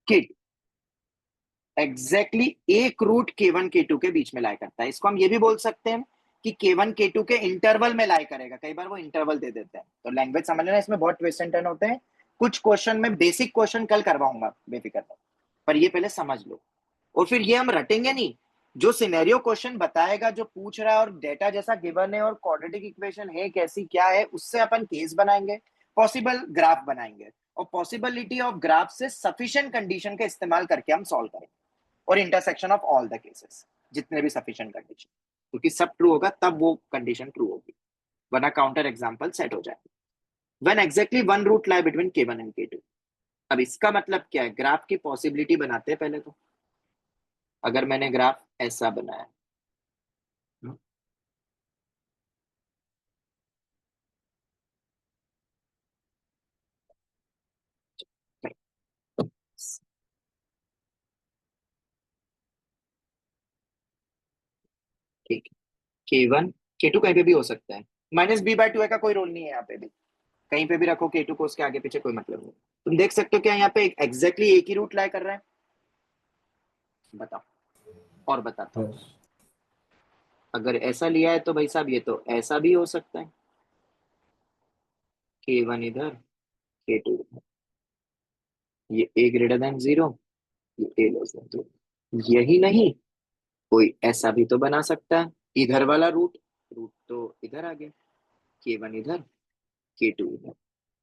k2। Exactly एक रूट k1 k2 के बीच में लाई करता है। इसको हम ये भी बोल सकते हैं कि k1 k2 के इंटरवल में लाई करेगा। कई बार वो इंटरवल दे देते हैं, तो लैंग्वेज समझ लेना, इसमें बहुत ट्विस्ट एंड टर्न होते हैं। कुछ क्वेश्चन में बेसिक क्वेश्चन कल करवाऊंगा, बेफिक्र रहो, पर ये पहले समझ लो। और फिर ये हम रटेंगे नहीं, जो सिनेरियो क्वेश्चन बताएगा, जो पूछ रहा है और डेटा जैसा गिवन है और क्वाड्रेटिक इक्वेशन है कैसी क्या है, उससे अपन केस बनाएंगे, पॉसिबल ग्राफ बनाएंगे, और पॉसिबिलिटी ऑफ ग्राफ से सफिशिएंट कंडीशन का इस्तेमाल करके हम सॉल्व करेंगे, और intersection of all the cases, जितने भी सफिशिएंट कंडीशन, क्योंकि सब ट्रू होगा तब वो कंडीशन ट्रू होगी, वरना काउंटर एग्जांपल सेट हो जाएगा। When exactly one root lie between k1 and k2। अब इसका मतलब क्या है, ग्राफ की पॉसिबिलिटी बनाते हैं पहले तो। अगर मैंने ग्राफ ऐसा बनाया, ठीक है, k1 k2 कहीं पे भी हो सकता है, -b/2 का कोई रोल नहीं है यहाँ पे भी, कहीं पे भी रखो k2 को, उसके आगे पीछे कोई मतलब नहीं। तुम देख सकते हो क्या यहाँ पे एग्जैक्टली एक ही रूट लाई कर रहा है, बताओ, और बताता हूँ। अगर ऐसा लिया है तो भाई साहब ये तो ऐसा भी हो सकता है, k1 इधर k2 इधर, ये a ग्रेटर देन 0, ये a लेस देन 0। यही नहीं, कोई ऐसा भी तो बना सकता है, इधर वाला रूट, रूट तो इधर आ गया, k1 इधर k2 इधर।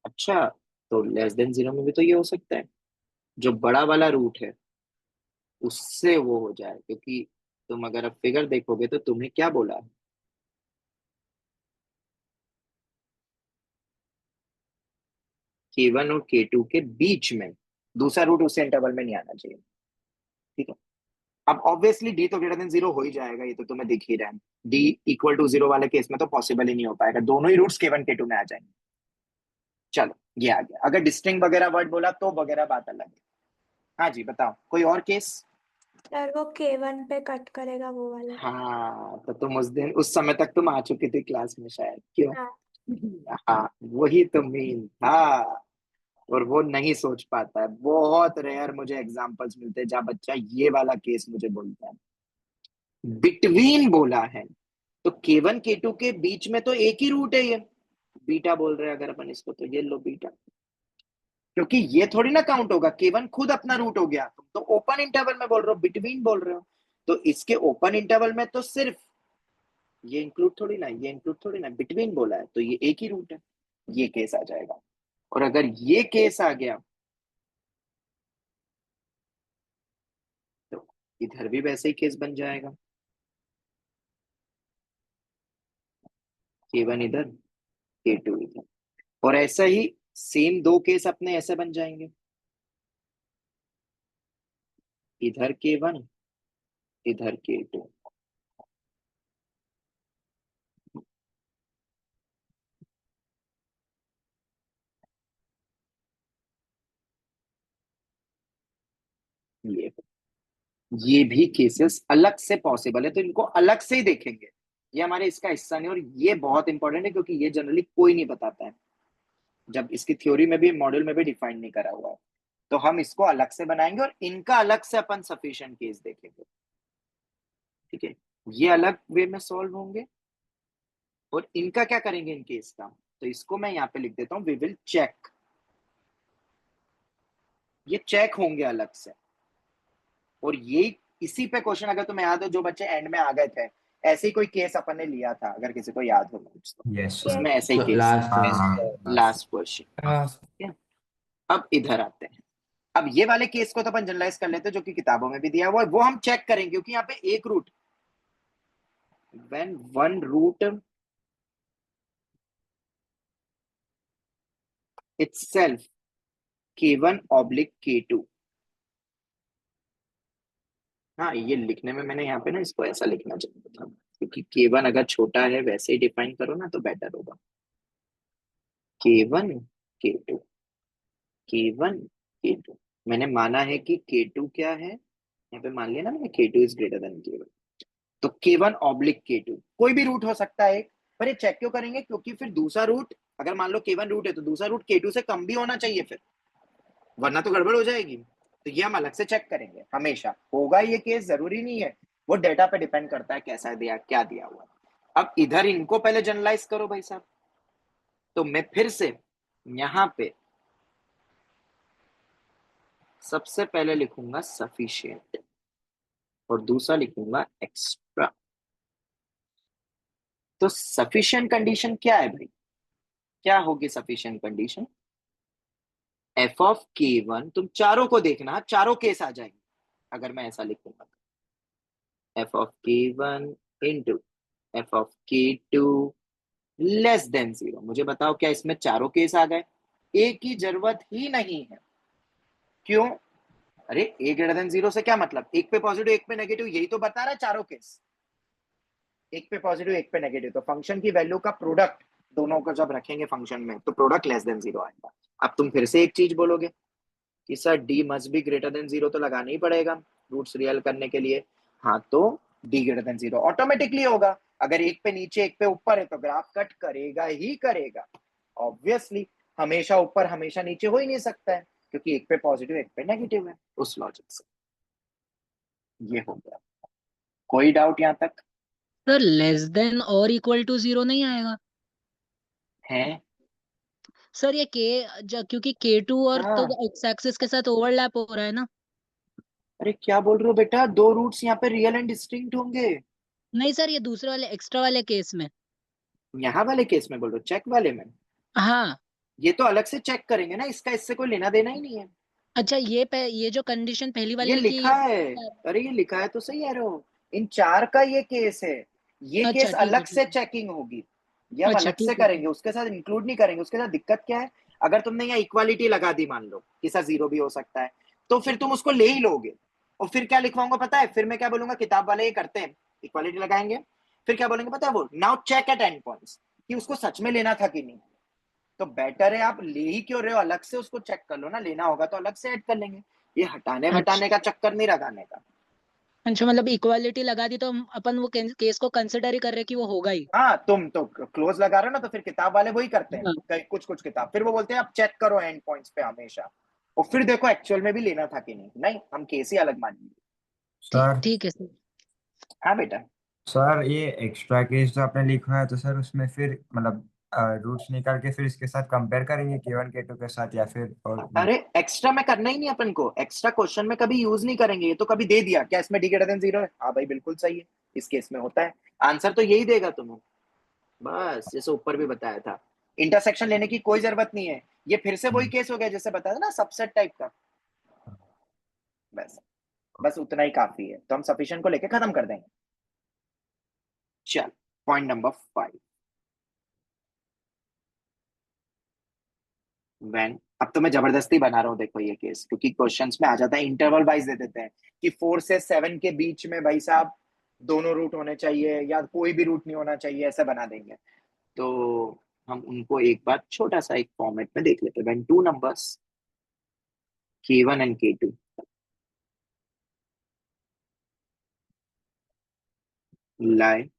अच्छा, तो लेस देन 0 में भी तो ये हो सकता है, जो बड़ा वाला रूट है उससे वो हो जाए, क्योंकि तुम अगर अब फिगर देखोगे तो तुम्हें क्या बोला है, k1 और k2 के बीच में दूसरा रूट उस इंटरवल में नहीं आना चाहिए, ठीक है। अब ऑब्वियसली d तो ग्रेटर देन 0 हो ही जाएगा, ये तो तुम्हें दिख ही रहा है। d इक्वल टू 0 वाले केस में तो पॉसिबल ही नहीं हो पाएगा, दोनों ही रूट्स k1 k2 में आ जाएंगे। चलो ये आ गया, अगर डिस्टिंग वगैरह वर्ड बोला तो वगैरह बात अलग है। हाँ जी बताओ, कोई और केस? सर वो k1 पे कट करेगा वो वाला। हाँ, तो तुम उस दिन उस समय तक तुम आ चुकी थी क्लास में शायद, क्यों? हाँ। हाँ, वही तो मीन था, और वो नहीं सोच पाता है। बहुत रेयर मुझे एग्जांपल्स मिलते हैं जहां बच्चा ये वाला केस मुझे बोलता है। बिटवीन बोला है तो k1 k2 के बीच में तो एक ही रूट है, ये बीटा बोल रहे हैं अगर अपन इसको, तो ये लो बीटा, क्योंकि ये थोड़ी ना काउंट होगा, k1 खुद अपना रूट हो गया, तुम तो ओपन इंटरवल में बोल रहे हो, बिटवीन बोल रहे हो, तो इसके ओपन इंटरवल में तो सिर्फ ये इंक्लूड थोड़ी ना, ये इंक्लूड थोड़ी ना, बिटवीन बोला है तो ये एक ही रूट है, ये केस आ जाएगा। और अगर ये केस आ गया तो इधर भी वैसे ही केस बन जाएगा, k1 इधर k2 इधर, और ऐसा ही सेम दो केस अपने ऐसे बन जाएंगे, इधर k1 इधर k2। ये भी केसेस अलग से पॉसिबल है, तो इनको अलग से ही देखेंगे, ये हमारे इसका हिस्सा नहीं। और ये बहुत इंपॉर्टेंट है क्योंकि ये जनरली कोई नहीं बताता है, जब इसकी थ्योरी में भी मॉड्यूल में भी डिफाइन नहीं करा हुआ है, तो हम इसको अलग से बनाएंगे और इनका अलग से अपन सफिशिएंट केस देखेंगे, ठीक है। ये अलग वे में सॉल्व होंगे, और इनका क्या करेंगे इन केस का, तो इसको मैं यहाँ पे लिख देता हूँ, वी विल चेक, ये चेक होंगे अलग से। और ये इसी पे क्वेश्चन, अगर तुम्हें याद हो, जो बच्चे एंड में आ गए थे, ऐसे ही कोई केस अपन ने लिया था, अगर किसी को याद हो कुछ तो, यस उसमें ऐसे ही केस लास्ट लास्ट क्वेश्चन। हाँ अब इधर आते हैं, अब ये वाले केस को तो अपन जनरलाइज कर लेते हैं, जो कि किताबों में भी दिया हुआ है, वो हम चेक करेंगे, क्योंकि यहाँ पे एक root, when one root itself k1 oblique k2 हाँ, ये लिखने में मैंने यहाँ पे ना इसको ऐसा लिखना चाहिए था, क्योंकि K1 अगर छोटा है वैसे ही डिफाइन करो ना तो बेटर होगा। K1 K2 K1 K2, मैंने माना है कि K2 क्या है, यहाँ पे मान लिया ना मैंने K2 is greater than K1, तो K1 ऑब्लिक K2 कोई भी रूट हो सकता है एक, पर ये चेक क्यों करेंगे, क्योंकि फिर दूसरा रूट, अगर मान लो K1 रूट है तो दूसरा रूट K2 से कम भी होना चाहिए फिर, वरना तो गड़बड़ हो जाएगी। तो ये हम अलग से चेक करेंगे हमेशा, होगा ये केस, जरूरी नहीं है, वो डेटा पे डिपेंड करता है कैसा दिया क्या दिया हुआ। अब इधर इनको पहले जनरलाइज करो भाई साहब, तो मैं फिर से यहां पे सबसे पहले लिखूंगा सफिशिएंट और दूसरा लिखूंगा एक्स्ट्रा। तो सफिशिएंट कंडीशन क्या है भाई, क्या होगी sufficient condition, F of K1, तुम चारों को देखना, चारों केस आ जाएंगे अगर मैं ऐसा लिखूंगा, F of K1 into f of K2 less than 0। मुझे बताओ क्या इसमें चारों केस आ गए, एक की जरूरत ही नहीं है, क्यों, अरे ए ग्रेटर देन 0 से क्या मतलब, एक पे पॉजिटिव एक पे नेगेटिव, यही तो बता रहा है चारों केस, एक पे पॉजिटिव एक पे नेगेटिव, तो फंक्शन की वैल्यू का प्रोडक्ट दोनों को जब रखेंगे फंक्शन में तो प्रोडक्ट लेस देन 0 आएगा। अब तुम फिर से एक चीज बोलोगे कि sir D must be greater than 0, तो लगाना ही पड़ेगा रूट्स रियल करने के लिए, हाँ तो डी ग्रेटर देन 0 ऑटोमेटिकली होगा, अगर एक पे नीचे एक पे ऊपर है तो ग्राफ कट करेगा ही करेगा, ऑब्वियसली, हमेशा ऊपर हमेशा नीचे हो ही नहीं सकता है, क्योंकि एक पे पॉजिटिव एक पे नेगेटिव है, उस लॉजिक से ये हो गया। कोई डाउट यहाँ तक सर लेस देन और इक्वल टू 0 नहीं आएगा है? सर, ये क्योंकि K2 और तो हाँ, एक्स एक्सिस के साथ ओवरलैप हो रहा है ना। अरे क्या बोल रहे हो बेटा, दो रूट्स यहाँ पे रियल एंड डिस्टिंक्ट होंगे, नहीं सर, ये दूसरे वाले एक्स्ट्रा वाले केस में। यहाँ वाले केस में बोल रहे हो, चेक वाले में, हाँ। ये तो अलग से चेक करेंगे ना, इसका इससे कोई लेना देना ही नहीं है, अच्छा, ये जो कंडीशन पहली ये वाली की। लिखा है, अरे ये लिखा है तो सही है रो, इन चार का ये केस है, ये अच्छा केस ठीक है अलग ठीक से है। चेकिंग होगी, ये हम अच्छा अलग से ठीक है करेंगे, उसके साथ इंक्लूड नहीं करेंगे। उसके साथ दिक्कत क्या है, अगर तुमने यहाँ इक्वालिटी लगा दी मान लो कि सर 0 भी हो सकता है, तो फिर तुम उसको ले ही लोगे, और फिर क्या लिखवाऊंगा पता है, फिर मैं क्या बोलूंगा, किताब वाले ये करते हैं, इक्वालिटी लगाएंगे, फिर क्या बोलेंगे पता है वो, now check at end points, कि उसको सच में लेना था कि नहीं, तो बेटर है आप ले ही क्यों रहे हो, अलग से उसको चेक कर लो ना, लेना होगा तो अलग से ऐड कर लेंगे, ये हटाने अच्छा। वटाने का चक्कर नहीं लगाने का। अच्छा, मतलब इक्वालिटी लगा दी तो हम अपन वो केस को कंसिडर ही कर रहे कि वो होगा ही। हाँ, तुम तो क्लोज लगा रहे हो ना, तो फिर किताब वाले वही करते हैं, हाँ। कुछ कुछ किताब फिर वो बोलते हैं आप चेक करो एंड पॉइंट्स पे हमेशा, और फिर देखो एक्चुअल में भी लेना था कि नहीं, नहीं हम केस ही अलग मानेंगे। सर ठीक है सर। हाँ बेटा, सर ये एक्स्ट्रा केस जो आपने लिखा है तो सर उसमें फिर मतलब रूट्स निकाल के फिर इसके साथ कंपेयर करेंगे K1 K2 के साथ या फिर और अरे एक्स्ट्रा में करना ही नहीं अपन को, एक्स्ट्रा क्वेश्चन में कभी यूज नहीं करेंगे, ये तो कभी दे दिया क्या इसमें डी ग्रेटर देन 0 है, हाँ भाई बिल्कुल सही है, इस केस में होता है, आंसर तो यही देगा तुम्हें, बस जैसे ऊपर भी बताया था, इंटरसेक्शन लेने की कोई जरूरत नहीं है, ये फिर से वही केस हो गया जैसे बताया था ना, सबसेट टाइप का, बस बस उतना ही काफी है, तो हम सफिशिएंट को लेके खत्म कर देंगे। चल, पॉइंट नंबर 5, व्हेन, अब तो मैं जबरदस्ती बना रहा हूँ देखो ये केस, क्योंकि क्वेश्चंस में आ जाता है इंटरवल वाइज दे देते हैं कि 4 से 7 के बीच में भाई साहब दोनों रूट होने चाहिए या कोई भी रूट नहीं होना चाहिए, ऐसा बना देंगे, तो हम उनको एक बार छोटा सा एक फॉर्मेट में देख लेते हैं, when two numbers K1 and K2 lie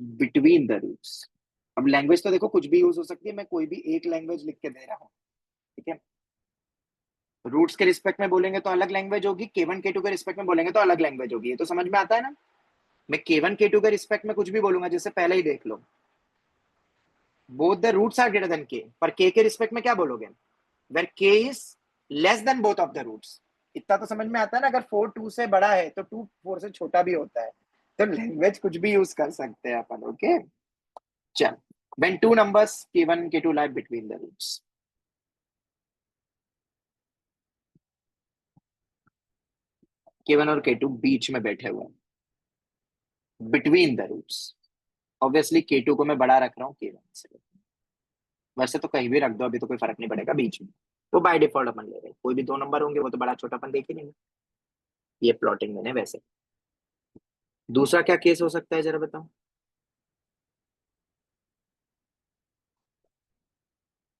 between the roots. अब लैंग्वेज तो देखो कुछ भी यूज हो सकती है, मैं कोई भी एक लैंग्वेज लिख के दे रहा हूँ, ठीक है, रूट्स के रिस्पेक्ट में बोलेंगे तो अलग लैंग्वेज होगी, K1 K2 के रिस्पेक्ट में बोलेंगे तो अलग लैंग्वेज होगी, ये तो समझ में आता है ना, मैं K1 K2 के रिस्पेक्ट में कुछ भी बोलूंगा, जैसे पहले ही देख लो, both the roots are greater than K, पर K के रिस्पेक्ट में क्या बोलोगे, where K is less than both of the roots, इतना तो समझ में आता है ना, अगर 4 2 से बड़ा है तो 2 4 से छोटा भी होता है, तो लैंग्वेज कुछ भी यूज कर सकते हैं अपन, ओके। चल, when two numbers K1 K2 lie between the roots, K1 और K2 बीच में बैठे हुए हैं, between the roots, obviously K2 को मैं बड़ा रख रहा हूँ K1 से, वैसे तो कहीं भी रख दो अभी तो कोई फर्क नहीं पड़ेगा बीच में, वो बाय डिफॉल्ट अपन ले रहे हैं, कोई भी दो नंबर होंगे वो तो बड़ा छोटा अपन देख ही लेंगे, ये प्लॉटिंग मैंने वैसे। दूसरा क्या केस हो सकता है जरा बताओ।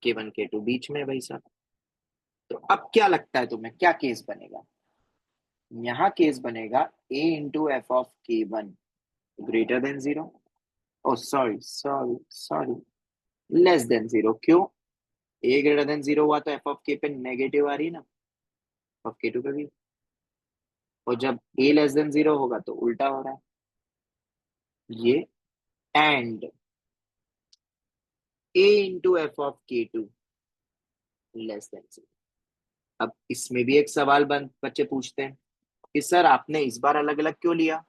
K1 K2 बीच में है भाई साहब, तो अब क्या लगता है तुम्हें क्या केस बनेगा? यहाँ केस बनेगा a into f of K1 greater than zero, oh sorry sorry sorry, less than zero. क्यों? a ग्रेटर देन जीरो हुआ तो एफ ऑफ K पे नेगेटिव आ रही है ना, ऑफ K2 पे भी, और जब a लेस देन जीरो होगा तो उल्टा हो रहा है ये, and a into f of K2 less than zero. अब इसमें भी एक सवाल बच्चे पूछते हैं कि सर आपने इस बार अलग अलग क्यों लिया?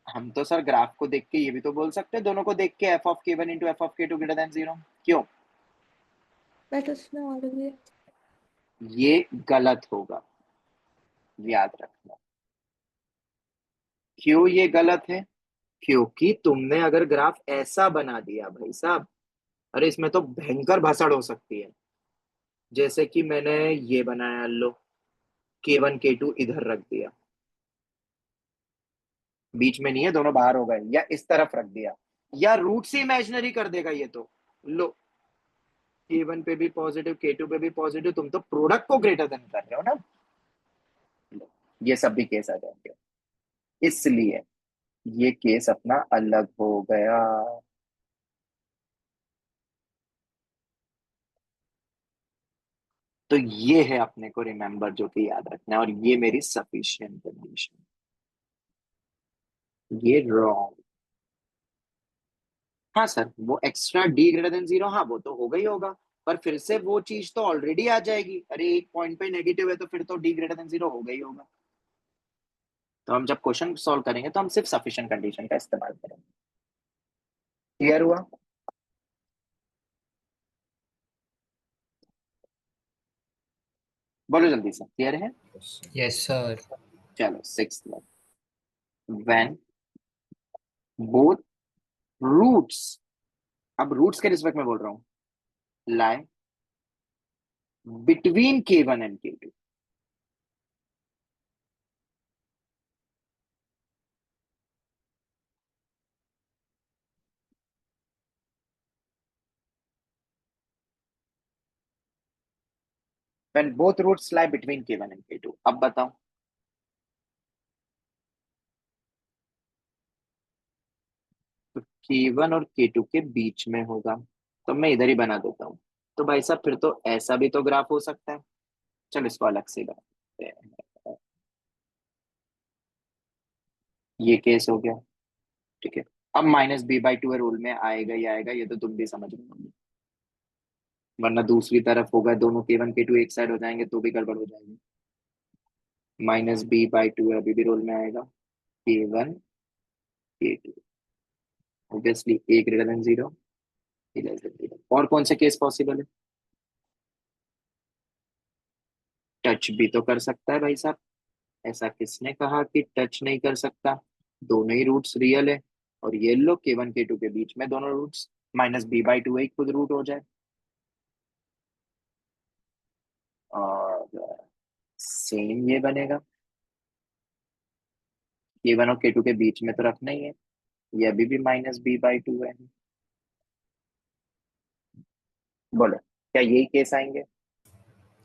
हम तो सर ग्राफ को देख के ये भी तो बोल सकते हैं दोनों को देख के F of K1 into f of K2 greater than zero. क्यों? बट उसमें और भी ये गलत होगा, याद रखना। क्यों ये गलत है? क्योंकि तुमने अगर ग्राफ ऐसा बना दिया भाई साहब, अरे इसमें तो भयंकर भसड़ हो सकती है। जैसे कि मैंने ये बनाया, लो K1 K2 इधर रख दिया, बीच में नहीं है, दोनों बाहर हो गए, या इस तरफ रख दिया, या रूट से इमेजिनरी कर देगा ये तो। लो K1 पे भी पॉजिटिव K2 पे भी पॉजिटिव, तुम तो प्रोडक्ट को ग्रेटर देन कर रहे हो ना। लो, ये सब भी केस आ जाएंगे, इसलिए ये केस अपना अलग हो गया। तो ये है अपने को रिमेंबर जो कि याद रखना है, और ये मेरी सफिशिएंट कंडीशन, ये रॉन्ग। हाँ सर, वो extra D greater than zero, हाँ वो तो होगा ही होगा, पर फिर से वो चीज तो ऑलरेडी आ जाएगी। अरे एक पॉइंट पे नेगेटिव है तो फिर तो डी ग्रेटर देन जीरो होगा ही होगा। तो हम जब क्वेश्चन सॉल्व करेंगे तो हम सिर्फ सफिशिएंट कंडीशन का इस्तेमाल करेंगे। क्लियर हुआ? बोलो जल्दी से, क्लियर है? Yes sir. चलो सिक्स्थ में, व्हेन बोथ रूट्स, अब रूट्स के रिस्पेक्ट में बोल रहा हूं, लाई between K1 and K2। when both roots lie between K1 and K2। अब बताओ, तो K1 और K2 के बीच में होगा, तो मैं इधर ही बना देता हूँ। तो भाई साहब फिर तो ऐसा भी तो ग्राफ हो सकता है, चलो इसको अलग से बनाते हैं। ये केस हो गया, ठीक है। अब -b/2 रूल में आएगा ही आएगा, ये तो तुम भी समझ रहे होंगे, वरना दूसरी तरफ होगा, दोनों K1 K2 एक साइड हो जाएंगे तो भी गड़बड़ हो जाएगी। -b/2 अभी भी रूल में आएगा, K1 K2 obviously a greater than zero, a less than zero. और कौन से केस पॉसिबल है? टच भी तो कर सकता है भाई साहब, ऐसा किसने कहा कि टच नहीं कर सकता? दोनों ही रूट्स रियल है, और ये लो K1 K2 के बीच में दोनों रूट्स, -b/2 एक खुद रूट हो जाए, और सेम ये बनेगा, K1 और K2 के बीच में तो रखना ही है, ये अभी भी -b/2 है। बोलो क्या यही केस आएंगे?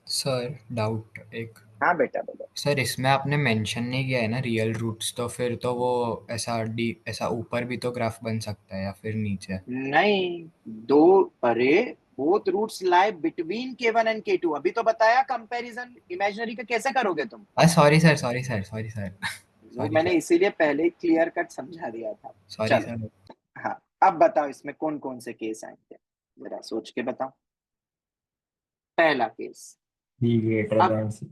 सर डाउट एक। हाँ बेटा बोलो। सर इसमें आपने मेंशन नहीं किया है ना रियल रूट्स, तो फिर तो वो ऐसा ऊपर भी तो ग्राफ बन सकता है या फिर नीचे। नहीं, दो, अरे both roots lie between K1 and K2, अभी तो बताया कंपैरिजन इमेजिनरी का कैसे करोगे तुम। Sorry sir sorry sir sorry sir वो सॉरी मैंने सर इसीलिए पहले क्लियर कट समझा दिया था। सॉरी चलो सर। हाँ, अब बताओ इसमें कौन कौन से केस आएंगे, जरा सोच के बताओ। पहला केस, बी ग्रेटर अब देन सी।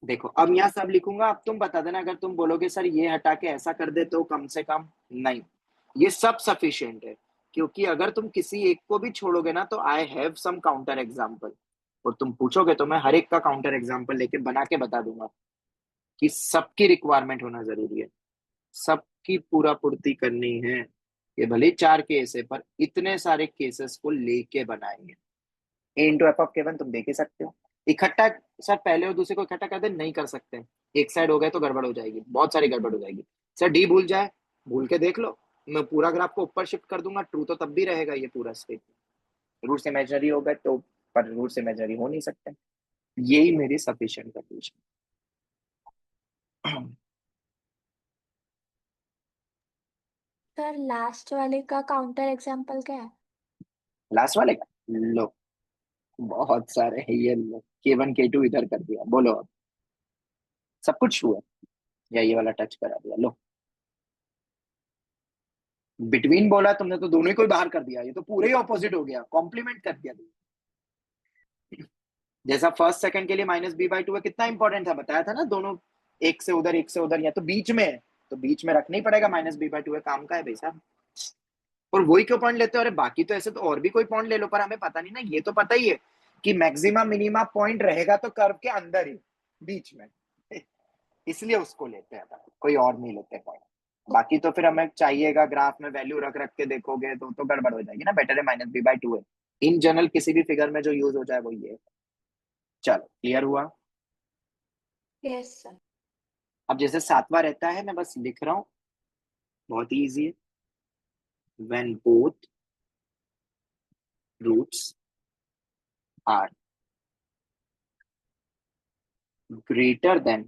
देखो, अब यहाँ सब लिखूंगा, अब तुम बता देना अगर तुम बोलोगे सर ये हटा के ऐसा कर दे तो कम से कम। नहीं, ये सब सफिशिएंट है, क्योंकि अगर तुम किसी एक को भी छोड़ोगे ना तो I have some counter example, और तुम पूछोगे तो मैं हर एक का काउंटर एग्जाम्पल लेके बना के बता दूंगा कि सबकी रिक्वायरमेंट होना जरूरी है, सबकी पूरा पूर्ति करनी है। ये भले ही चार केस है, पर इतने सारे केसेस को लेके बनाएंगे। a into f of K1 तुम देख ही सकते हो, इकट्ठा सर पहले और दूसरे को इकट्ठा कर दे, नहीं कर सकते, एक साइड हो गए तो गड़बड़ हो जाएगी, बहुत सारी गड़बड़ हो जाएगी। सर डी भूल जाए, भूल के देख लो, मैं पूरा ग्राफ को ऊपर शिफ्ट कर दूंगा, ट्रू तो तब भी रहेगा ये पूरा स्टेटमेंट। रूट्स इमेजिनरी हो गए तो, पर रूट्स इमेजिनरी हो नहीं सकते। यही मेरी सफिशिएंट कंडीशन। सर लास्ट वाले का काउंटर एग्जांपल क्या है? लास्ट वाले का लो, बहुत सारे हैं ये, लो K1 K2 इधर कर दिया, बोलो अब सब कुछ हुआ, या ये वाला टच करा दिया, लो बिटवीन बोला तुमने तो दोनों ही कोई बाहर कर दिया, ये तो पूरे ही ऑपोजिट हो गया, कॉम्प्लीमेंट कर दिया तुमने। जैसा फर्स्ट सेकंड के लिए -b/2 है, कितना इंपॉर्टेंट था, बताया था ना, दोनों एक से उधर एक से उधर, या तो बीच में है तो बीच में रखना ही पड़ेगा, -b/2 है, काम का है भाई साहब। और वही क्यों पॉइंट लेते हो, अरे बाकी तो ऐसे तो और भी कोई पॉइंट ले लो, पर हमें पता नहीं ना, ये तो पता ही है कि मैक्सिमम मिनिमा पॉइंट रहेगा तो कर्व के अंदर ही, बीच में, इसलिए उसको लेते हैं, कोई और नहीं लेते पॉइंट। बाकी तो फिर हमें चाहिएगा ग्राफ में वैल्यू रख रख के देखोगे तो गड़बड़ हो जाएगी ना, बेटर है -b/2 है इन जनरल, किसी भी फिगर में जो यूज हो जाए वो ये है। चलो क्लियर हुआ। Yes sir. अब जैसे सातवां रहता है, मैं बस लिख रहा हूं, बहुत ही इजी है, when both roots are greater than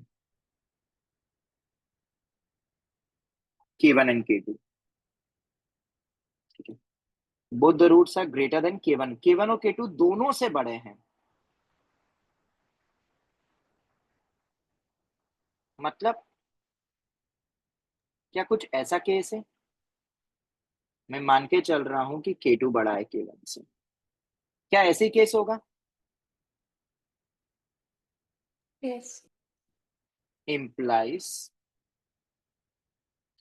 K1 and K2, ठीक है, both the roots are greater than K1, K1 और K2 दोनों से बड़े हैं, मतलब क्या कुछ ऐसा केस है, मैं मान के चल रहा हूं कि K2 बड़ा है K1 से, क्या ऐसे ही केस होगा? यस। implies,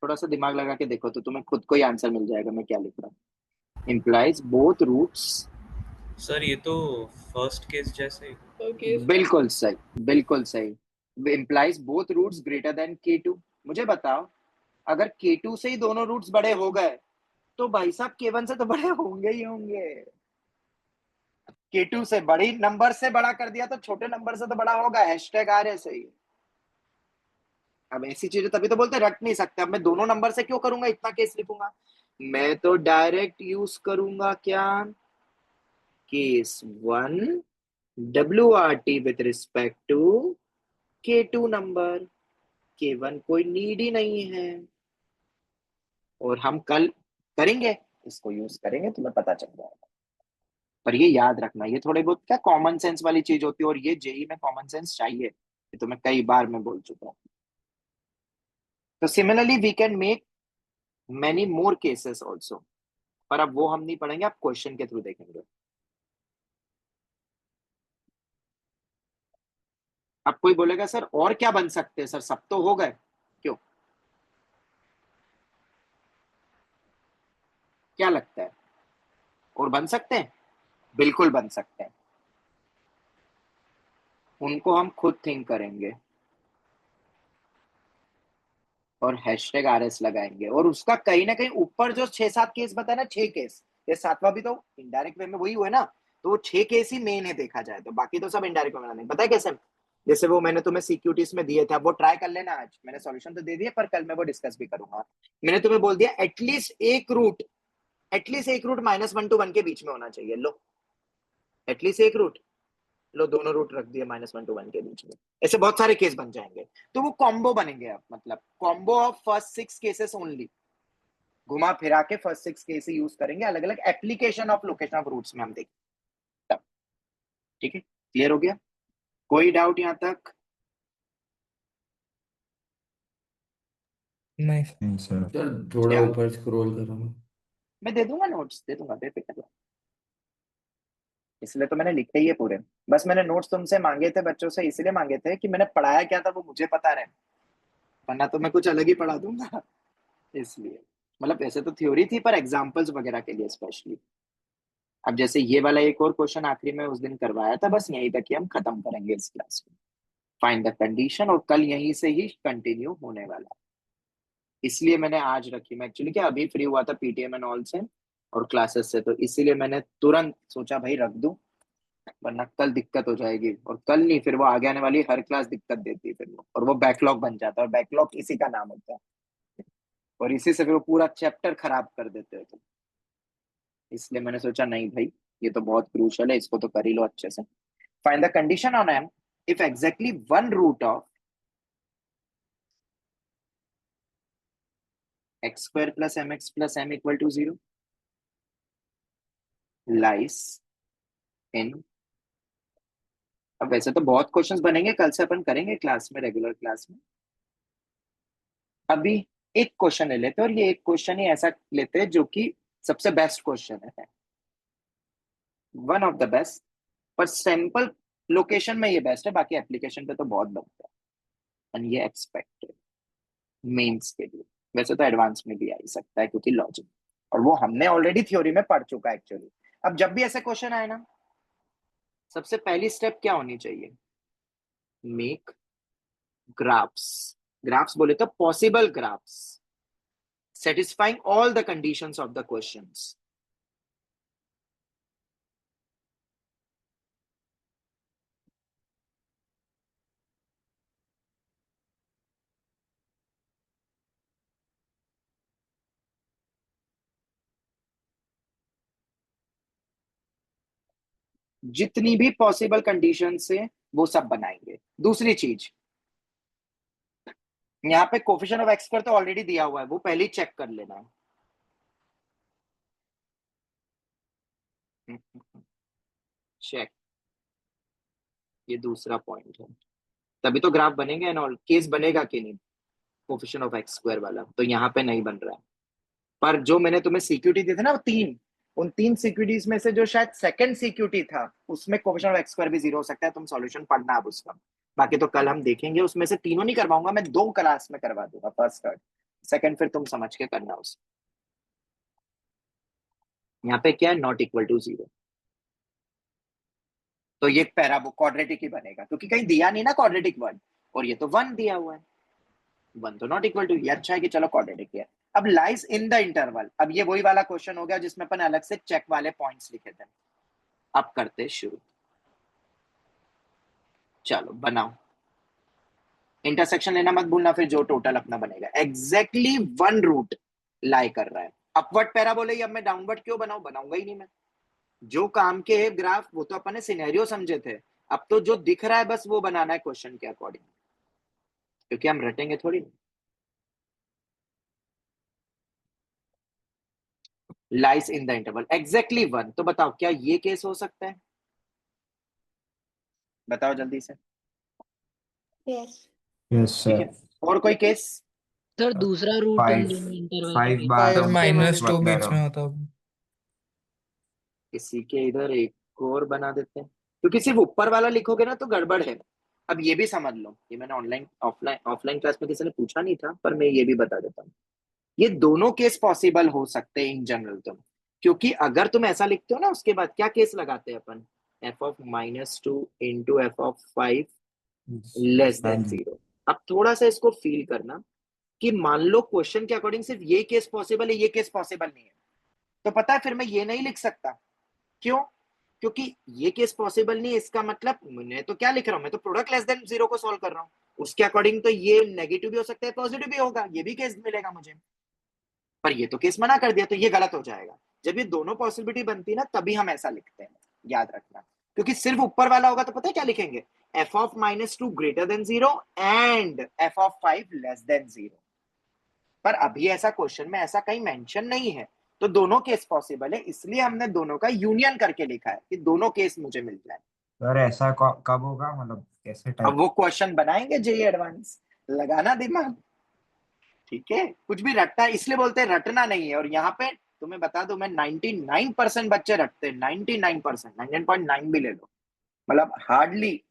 थोड़ा सा दिमाग लगा के देखो तो तुम्हें खुद को ही आंसर मिल जाएगा मैं क्या लिख रहा हूँ। implies both roots, सर ये तो फर्स्ट केस जैसे ही। बिल्कुल सही, बिल्कुल सही, implies both roots greater than K2। मुझे बताओ, अगर K2 से ही दोनों रूट्स बड़े हो गए तो भाई साहब K1 से तो बड़े होंगे ही होंगे। K2 से बड़ी नंबर से बड़ा कर दिया तो छोटे नंबर से तो बड़ा होगा, #R सही। अब ऐसी चीजें तभी तो बोलते रट नहीं सकते, अब मैं दोनों नंबर से क्यों करूंगा, इतना केस लिखूंगा, मैं तो डायरेक्ट यूज करूंगा क्या, case 1 WRT with respect to K2 number, K1 कोई नीड ही नहीं है, और हम कल करेंगे, इसको यूज करेंगे, तुम्हें पता चल जाएगा। पर ये याद रखना, ये थोड़ी बहुत क्या कॉमन सेंस वाली चीज होती है, और ये जेई में कॉमन सेंस चाहिए, ये तो मैं कई बार मैं बोल चुका हूँ। तो similarly we can make many more cases also, पर अब वो हम नहीं पढ़ेंगे, आप क्वेश्चन के थ्रू देखेंगे। अब कोई बोलेगा सर और क्या बन सकते हैं, सर सब तो हो गए, क्यों, क्या लगता है और बन सकते हैं? बिल्कुल बन सकते हैं, उनको हम खुद थिंक करेंगे और #RS लगाएंगे, और उसका कहीं ना कहीं ऊपर जो 6-7 केस बताया ना, 6 केस, ये सातवां भी तो इनडायरेक्ट वे में वही हुआ ना, तो वो 6 केस ही मेन है देखा जाए तो, बाकी तो सब इनडायरेक्ट में बनाने। पता है कैसे, जैसे वो मैंने तुम्हें सीक्यूटीज में दिए थे, अब वो ट्राई कर लेना, आज मैंने सॉल्यूशन तो दे दिया पर कल मैं वो डिस्कस भी करूंगा। मैंने तुम्हें बोल दिया एटलीस्ट एक रूट -1 to 1 के बीच में होना चाहिए, लो एटलीस्ट एक रूट, लो दोनों रूट रख दिए -1 to 1 के बीच में, ऐसे बहुत सारे केस बन जाएंगे, तो वो कॉम्बो बनेंगे, अब मतलब combo of first 6 cases only, घुमा फिरा के फर्स्ट 6 केस यूज करेंगे, अलग अलग application of location of roots में हम देखेंगे तब। ठीक है, क्लियर हो गया, कोई डाउट यहां तक? नहीं सर। सर थोड़ा चलो ऊपर स्क्रॉल करो। मैं दे दूंगा, नोट्स दे दूंगा, बेफिक्र रहो, इसलिए तो मैंने लिखे ही है पूरे, बस मैंने नोट्स तुमसे मांगे थे, बच्चों से इसलिए मांगे थे कि मैंने पढ़ाया क्या था वो मुझे पता रहे, वरना तो मैं कुछ अलग ही पढ़ा दूंगा, इसलिए, मतलब ऐसे तो थ्योरी थी पर एग्जांपल्स वगैरह के लिए स्पेशली। अब जैसे ये वाला एक और क्वेश्चन आखिरी में उस दिन करवाया था, बस यहीं तक ही हम खत्म करेंगे इस क्लास में, फाइंड द कंडीशन, और कल यहीं से ही कंटिन्यू होने वाला, इसलिए मैंने आज रखी, मैं एक्चुअली क्या अभी फ्री हुआ था पीटीएम एंड ऑल से और क्लासेस से, तो इसीलिए मैंने तुरंत सोचा भाई रख दूं, वरना कल दिक्कत हो जाएगी, और कल नहीं, फिर वो आगे आने वाली हर क्लास दिक्कत देती है फिर वो, और वो बैकलॉग बन जाता है, और बैकलॉग इसी का नाम होता है, और इसी से फिर वो पूरा चैप्टर खराब कर देते हैं। तो इसलिए मैंने सोचा नहीं भाई, ये तो बहुत क्रूशल है, इसको तो कर ही लो अच्छे से। Find the condition on m if exactly one root of x square plus m x plus m equal to 0 lies in. अब वैसे तो बहुत क्वेश्चंस बनेंगे, कल से अपन करेंगे क्लास में, रेगुलर क्लास में। अभी एक क्वेश्चन ले लेते हैं, और ये एक क्वेश्चन ही ऐसा लेते हैं जो कि सबसे बेस्ट क्वेश्चन है, वन ऑफ द बेस्ट, पर सैंपल लोकेशन में ये बेस्ट है, बाकी एप्लीकेशन पे तो बहुत बनता है, एंड ये एक्सपेक्टेड मेंस के लिए। वैसे तो एडवांस में भी आ ही सकता है क्योंकि लॉजिक, और वो हमने ऑलरेडी थ्योरी में पढ़ चुका है एक्चुअली। अब जब भी ऐसे क्वेश्चन आए ना, सबसे पहली स्टेप क्या होनी चाहिए? Make graphs. ग्राफ्स बोले तो possible graphs satisfying all the conditions of the questions. जितनी भी पॉसिबल कंडीशन से वो सब बनाएंगे। दूसरी चीज, यहाँ पे कोफिशिएंट ऑफ एक्स तो ऑलरेडी दिया हुआ है, वो पहले ही चेक कर लेना है। चेक, ये दूसरा पॉइंट है, तभी तो ग्राफ बनेगा एंड ऑल। केस बनेगा कि नहीं कोफिशिएंट ऑफ एक्स स्क्वायर वाला, तो यहाँ पे नहीं बन रहा है। पर जो मैंने तुम्हें सीक्यूटी दी थी ना, वो तीन, उन तीन सीक्यूटीज में से जो शायद सेकंड सीक्यूटी था, उसमें कोफिशिएंट ऑफ एक्स स्क्वायर भी 0 हो सकता है। तुम सॉल्यूशन पढ़ना अब उसका, बाकी तो कल हम देखेंगे। उसमें से तीनों नहीं करवाऊंगा मैं, 2 क्लास में करवा दूंगा, फर्स्ट थर्ड सेकंड, फिर तुम समझ के करना उस। यहाँ पे क्या है, नॉट इक्वल टू 0, तो ये पैराबो क्वाड्रेटिक ही बनेगा, क्योंकि कहीं दिया नहीं ना क्वाड्रेटिक 1, और ये तो 1 दिया हुआ है, 1 तो नॉट इक्वल टू। ये अच्छा है कि चलो क्वाड्रेटिक है। अब लाइज इन द इंटरवल, अब ये वही वाला क्वेश्चन हो गया जिसमें अपन अलग से चेक वाले पॉइंट्स लिखे थे। अब करते शुरू, चलो बनाओ। इंटरसेक्शन लेना मत भूलना, फिर जो टोटल अपना बनेगा एग्जैक्टली वन रूट लाई कर रहा है। अपवर्ड पैराबोला ही, अब मैं डाउनवर्ड क्यों बनाऊंगा ही नहीं मैं। जो काम के है ग्राफ, वो तो अपन ने सिनेरियो समझे थे, अब तो जो दिख रहा है बस वो बनाना है क्वेश्चन के अकॉर्डिंग, क्योंकि हम रटेंगे थोड़ी। लाइस इन द इंटरवल एग्जैक्टली 1, तो बताओ क्या ये केस हो सकता है? बताओ जल्दी से। यस। यस ठीक है, सर। और कोई केस? सर दूसरा रूट इन 5 दोनों इंटरवल के 5 बीच। बार 5 -2 वन बीच एरो। में होता। किसी के इधर एक और बना देते हैं, क्योंकि सिर्फ ऊपर वाला लिखोगे ना तो गड़बड़ है। अब ये भी समझ लो, ये मैंने ऑनलाइन ऑफलाइन क्लास में किसी ने पूछा नहीं था, पर मैं ये भी बता देता हूँ। ये दोनों केस पॉसिबल हो सकते हैं इन जनरल तो, क्योंकि अगर तुम ऐसा लिखते हो ना, उसके बाद क्या केस लगाते हैं अपन? f(-2) into f(5) less than 0। अब थोड़ा सा इसको फील करना कि मान लो क्वेश्चन के अकॉर्डिंग सिर्फ ये केस पॉसिबल है, ये केस पॉसिबल नहीं है, तो पता है फिर मैं ये नहीं लिख सकता। क्यों? क्योंकि ये केस पॉसिबल नहीं है, इसका मतलब मैं तो क्या लिख रहा हूं, मैं तो प्रोडक्ट लेस देन 0 को सॉल्व कर रहा हूं। उसके अकॉर्डिंग तो ये नेगेटिव भी हो सकता है, पॉजिटिव भी होगा, ये भी केस मिलेगा मुझे। पर ये तो केस मना कर दिया, तो ये गलत हो जाएगा। जब ये दोनों पॉसिबिलिटी बनती है ना, तभी हम ऐसा लिखते हैं, याद रखना। क्योंकि सिर्फ ऊपर वाला होगा तो पता है क्या लिखेंगे? f(-2) greater than 0 and f(5) less than 0। पर अभी ऐसा क्वेश्चन में ऐसा कहीं मेंशन नहीं है, तो दोनों केस पॉसिबल है, इसलिए हमने दोनों का यूनियन करके लिखा है कि दोनों केस मुझे मिल जाए। सर ऐसा कब होगा, मतलब कैसे अब टाइप? वो क्वेश्चन बनाएंगे जेई एडवांस, लगाना दिमाग, ठीक है। कुछ भी रटता है, इसलिए बोलते हैं रटना नहीं है। और यहाँ पे तुम्हें बता दो, मैं 99% बच्चे रटते हैं, 99%, 99.9 भी ले लो, मतलब हार्डली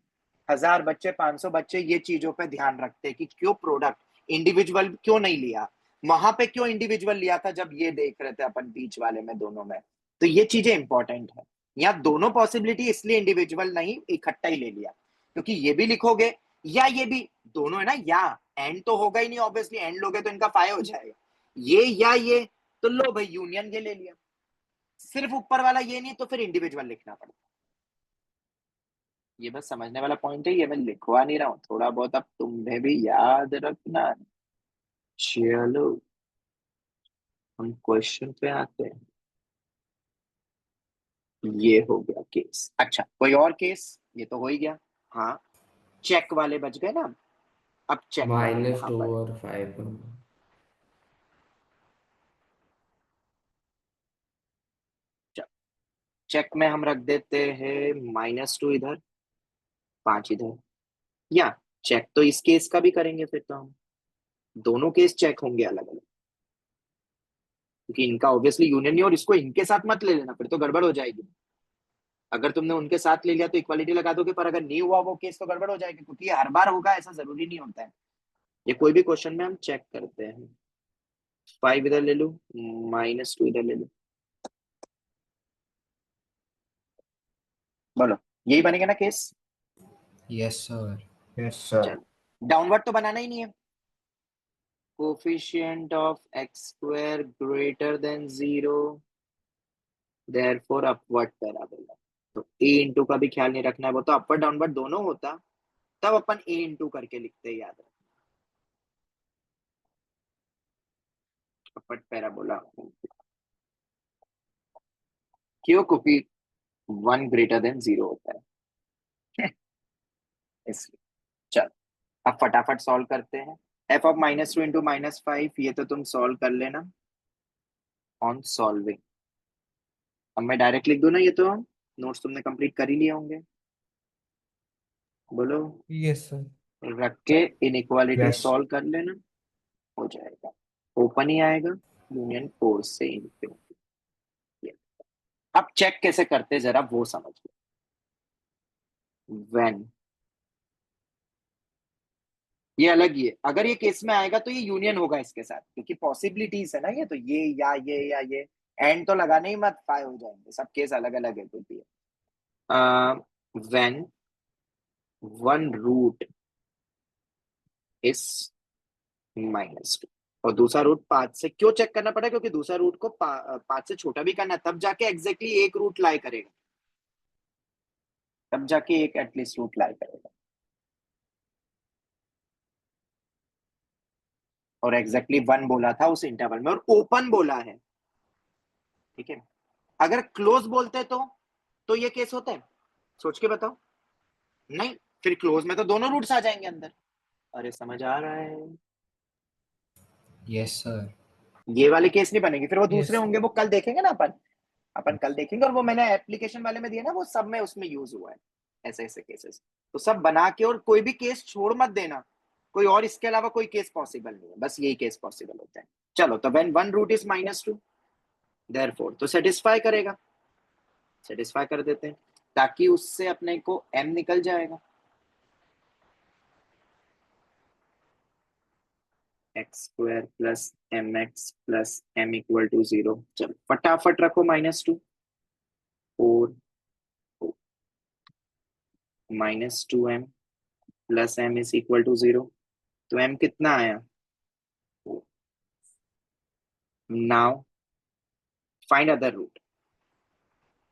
1000 बच्चे, 500 बच्चे ये चीजों पे ध्यान रखते हैं कि क्यों प्रोडक्ट इंडिविजुअल क्यों नहीं लिया, वहां पे क्यों इंडिविजुअल लिया था जब ये देख रहे थे अपन बीच वाले में, दोनों में। तो ये चीजें इंपॉर्टेंट है। यहाँ दोनों पॉसिबिलिटी इसलिए इंडिविजुअल नहीं, इकट्ठा ही ले लिया, क्योंकि ये भी लिखोगे या ये भी, दोनों है ना, या एंड तो होगा ही नहीं, ऑब्वियसली एंड लोगे तो इनका फाय हो जाएगा, ये या ये, तो लो भाई यूनियन ये ले लिया। सिर्फ ऊपर वाला ये नहीं, तो फिर इंडिविजुअल लिखना पड़ता। ये बस समझने वाला पॉइंट है, ये मैं लिखवा नहीं रहा हूँ, थोड़ा बहुत अब तुम्हें भी याद रखना। चलो हम क्वेश्चन पे आते हैं। ये हो गया केस। अच्छा कोई और केस? ये तो हो ही गया। हाँ चेक वाले बच गए ना। अब चेक वाले यहाँ -2 पर और 5। चेक में हम रख देते हैं -2 इधर, 5 इधर। या चेक तो इस केस का भी करेंगे फिर तो हम, दोनों केस चेक होंगे अलग अलग, क्योंकि इनका ऑब्वियसली यूनियन नहीं, और इसको इनके साथ मत ले लेना, फिर तो गड़बड़ हो जाएगी। अगर तुमने उनके साथ ले लिया तो इक्वालिटी लगा दोगे, पर अगर नहीं हुआ वो केस तो गड़बड़ हो जाएगी, क्योंकि ये हर बार होगा ऐसा जरूरी नहीं होता है। ये कोई भी क्वेश्चन में हम चेक करते हैं। 5 इधर ले लूं, -2 इधर ले लूं, बोलो यही बनेगा ना case? Yes sir. Yes sir. चलो डाउनवर्ड तो बनाना ही नहीं है। Coefficient of x square greater than 0, therefore upward parabola. तो ए इंटू का भी ख्याल नहीं रखना है, वो तो अपवर्ड डाउनवर्ड दोनों होता, तब अपन ए इंटू करके लिखते हैं, याद रखना। अपवर्ड पैराबोला क्यों? क्योंकि 1 ग्रेटर देन 0 होता है इसलिए। चलो अब फटाफट सॉल्व करते हैं। f ऑफ -2 इंटू -5, ये तो तुम सॉल्व कर लेना ऑन सॉल्विंग। अब मैं डायरेक्ट लिख दूं ना, ये तो नोट्स तुमने कंप्लीट कर ही लिए होंगे, बोलो। Yes sir. रख के इनइक्वालिटी यस। सॉल्व कर लेना, हो जाएगा। ओपन ही आएगा, यूनियन 4 से इंफिनिटी। अब चेक कैसे करते जरा वो समझ लो। व्हेन, ये अलग ही है, अगर ये केस में आएगा तो ये यूनियन होगा इसके साथ, क्योंकि पॉसिबिलिटीज है ना, ये तो ये या ये एंड तो लगाने ही मत, 5 हो जाएंगे, सब केस अलग अलग है कुछ भी। व्हेन वन रूट इज -2 और दूसरा रूट 5 से, क्यों चेक करना पड़ा? क्योंकि दूसरा रूट को 5 से छोटा भी करना, तब जाके एग्जैक्टली एक रूट लाई करेगा, तब जाके एक एटलीस्ट रूट लाई करेगा। और एग्जैक्टली 1 बोला था उस इंटरवल में, और ओपन बोला है, ठीक है। अगर क्लोज बोलते तो ये केस होता है? सोच के बताओ। नहीं, फिर क्लोज में तो दोनों रूट्स आ जाएंगे अंदर। अरे समझ आ रहा है? Yes sir. ये वाले केस नहीं बनेंगे, फिर वो दूसरे यस होंगे, वो कल देखेंगे ना अपन कल देखेंगे, और वो मैंने एप्लीकेशन वाले में दिया ना, वो सब में उसमें यूज हुआ है ऐसे ऐसे केसेस। तो सब बना के, और कोई भी केस छोड़ मत देना, कोई और इसके अलावा कोई केस पॉसिबल नहीं है, बस यही केस पॉसिबल होता है। चलो तो when one root is -2, therefore तो सेटिस्फाई करेगा, सेटिस्फाई कर देते हैं, ताकि उससे अपने को m निकल जाएगा। x² plus mx plus m equal to 0। चलो फटाफट रखो -2, 4 -2m plus m is equal to 0। तो m कितना आया? Now find other root.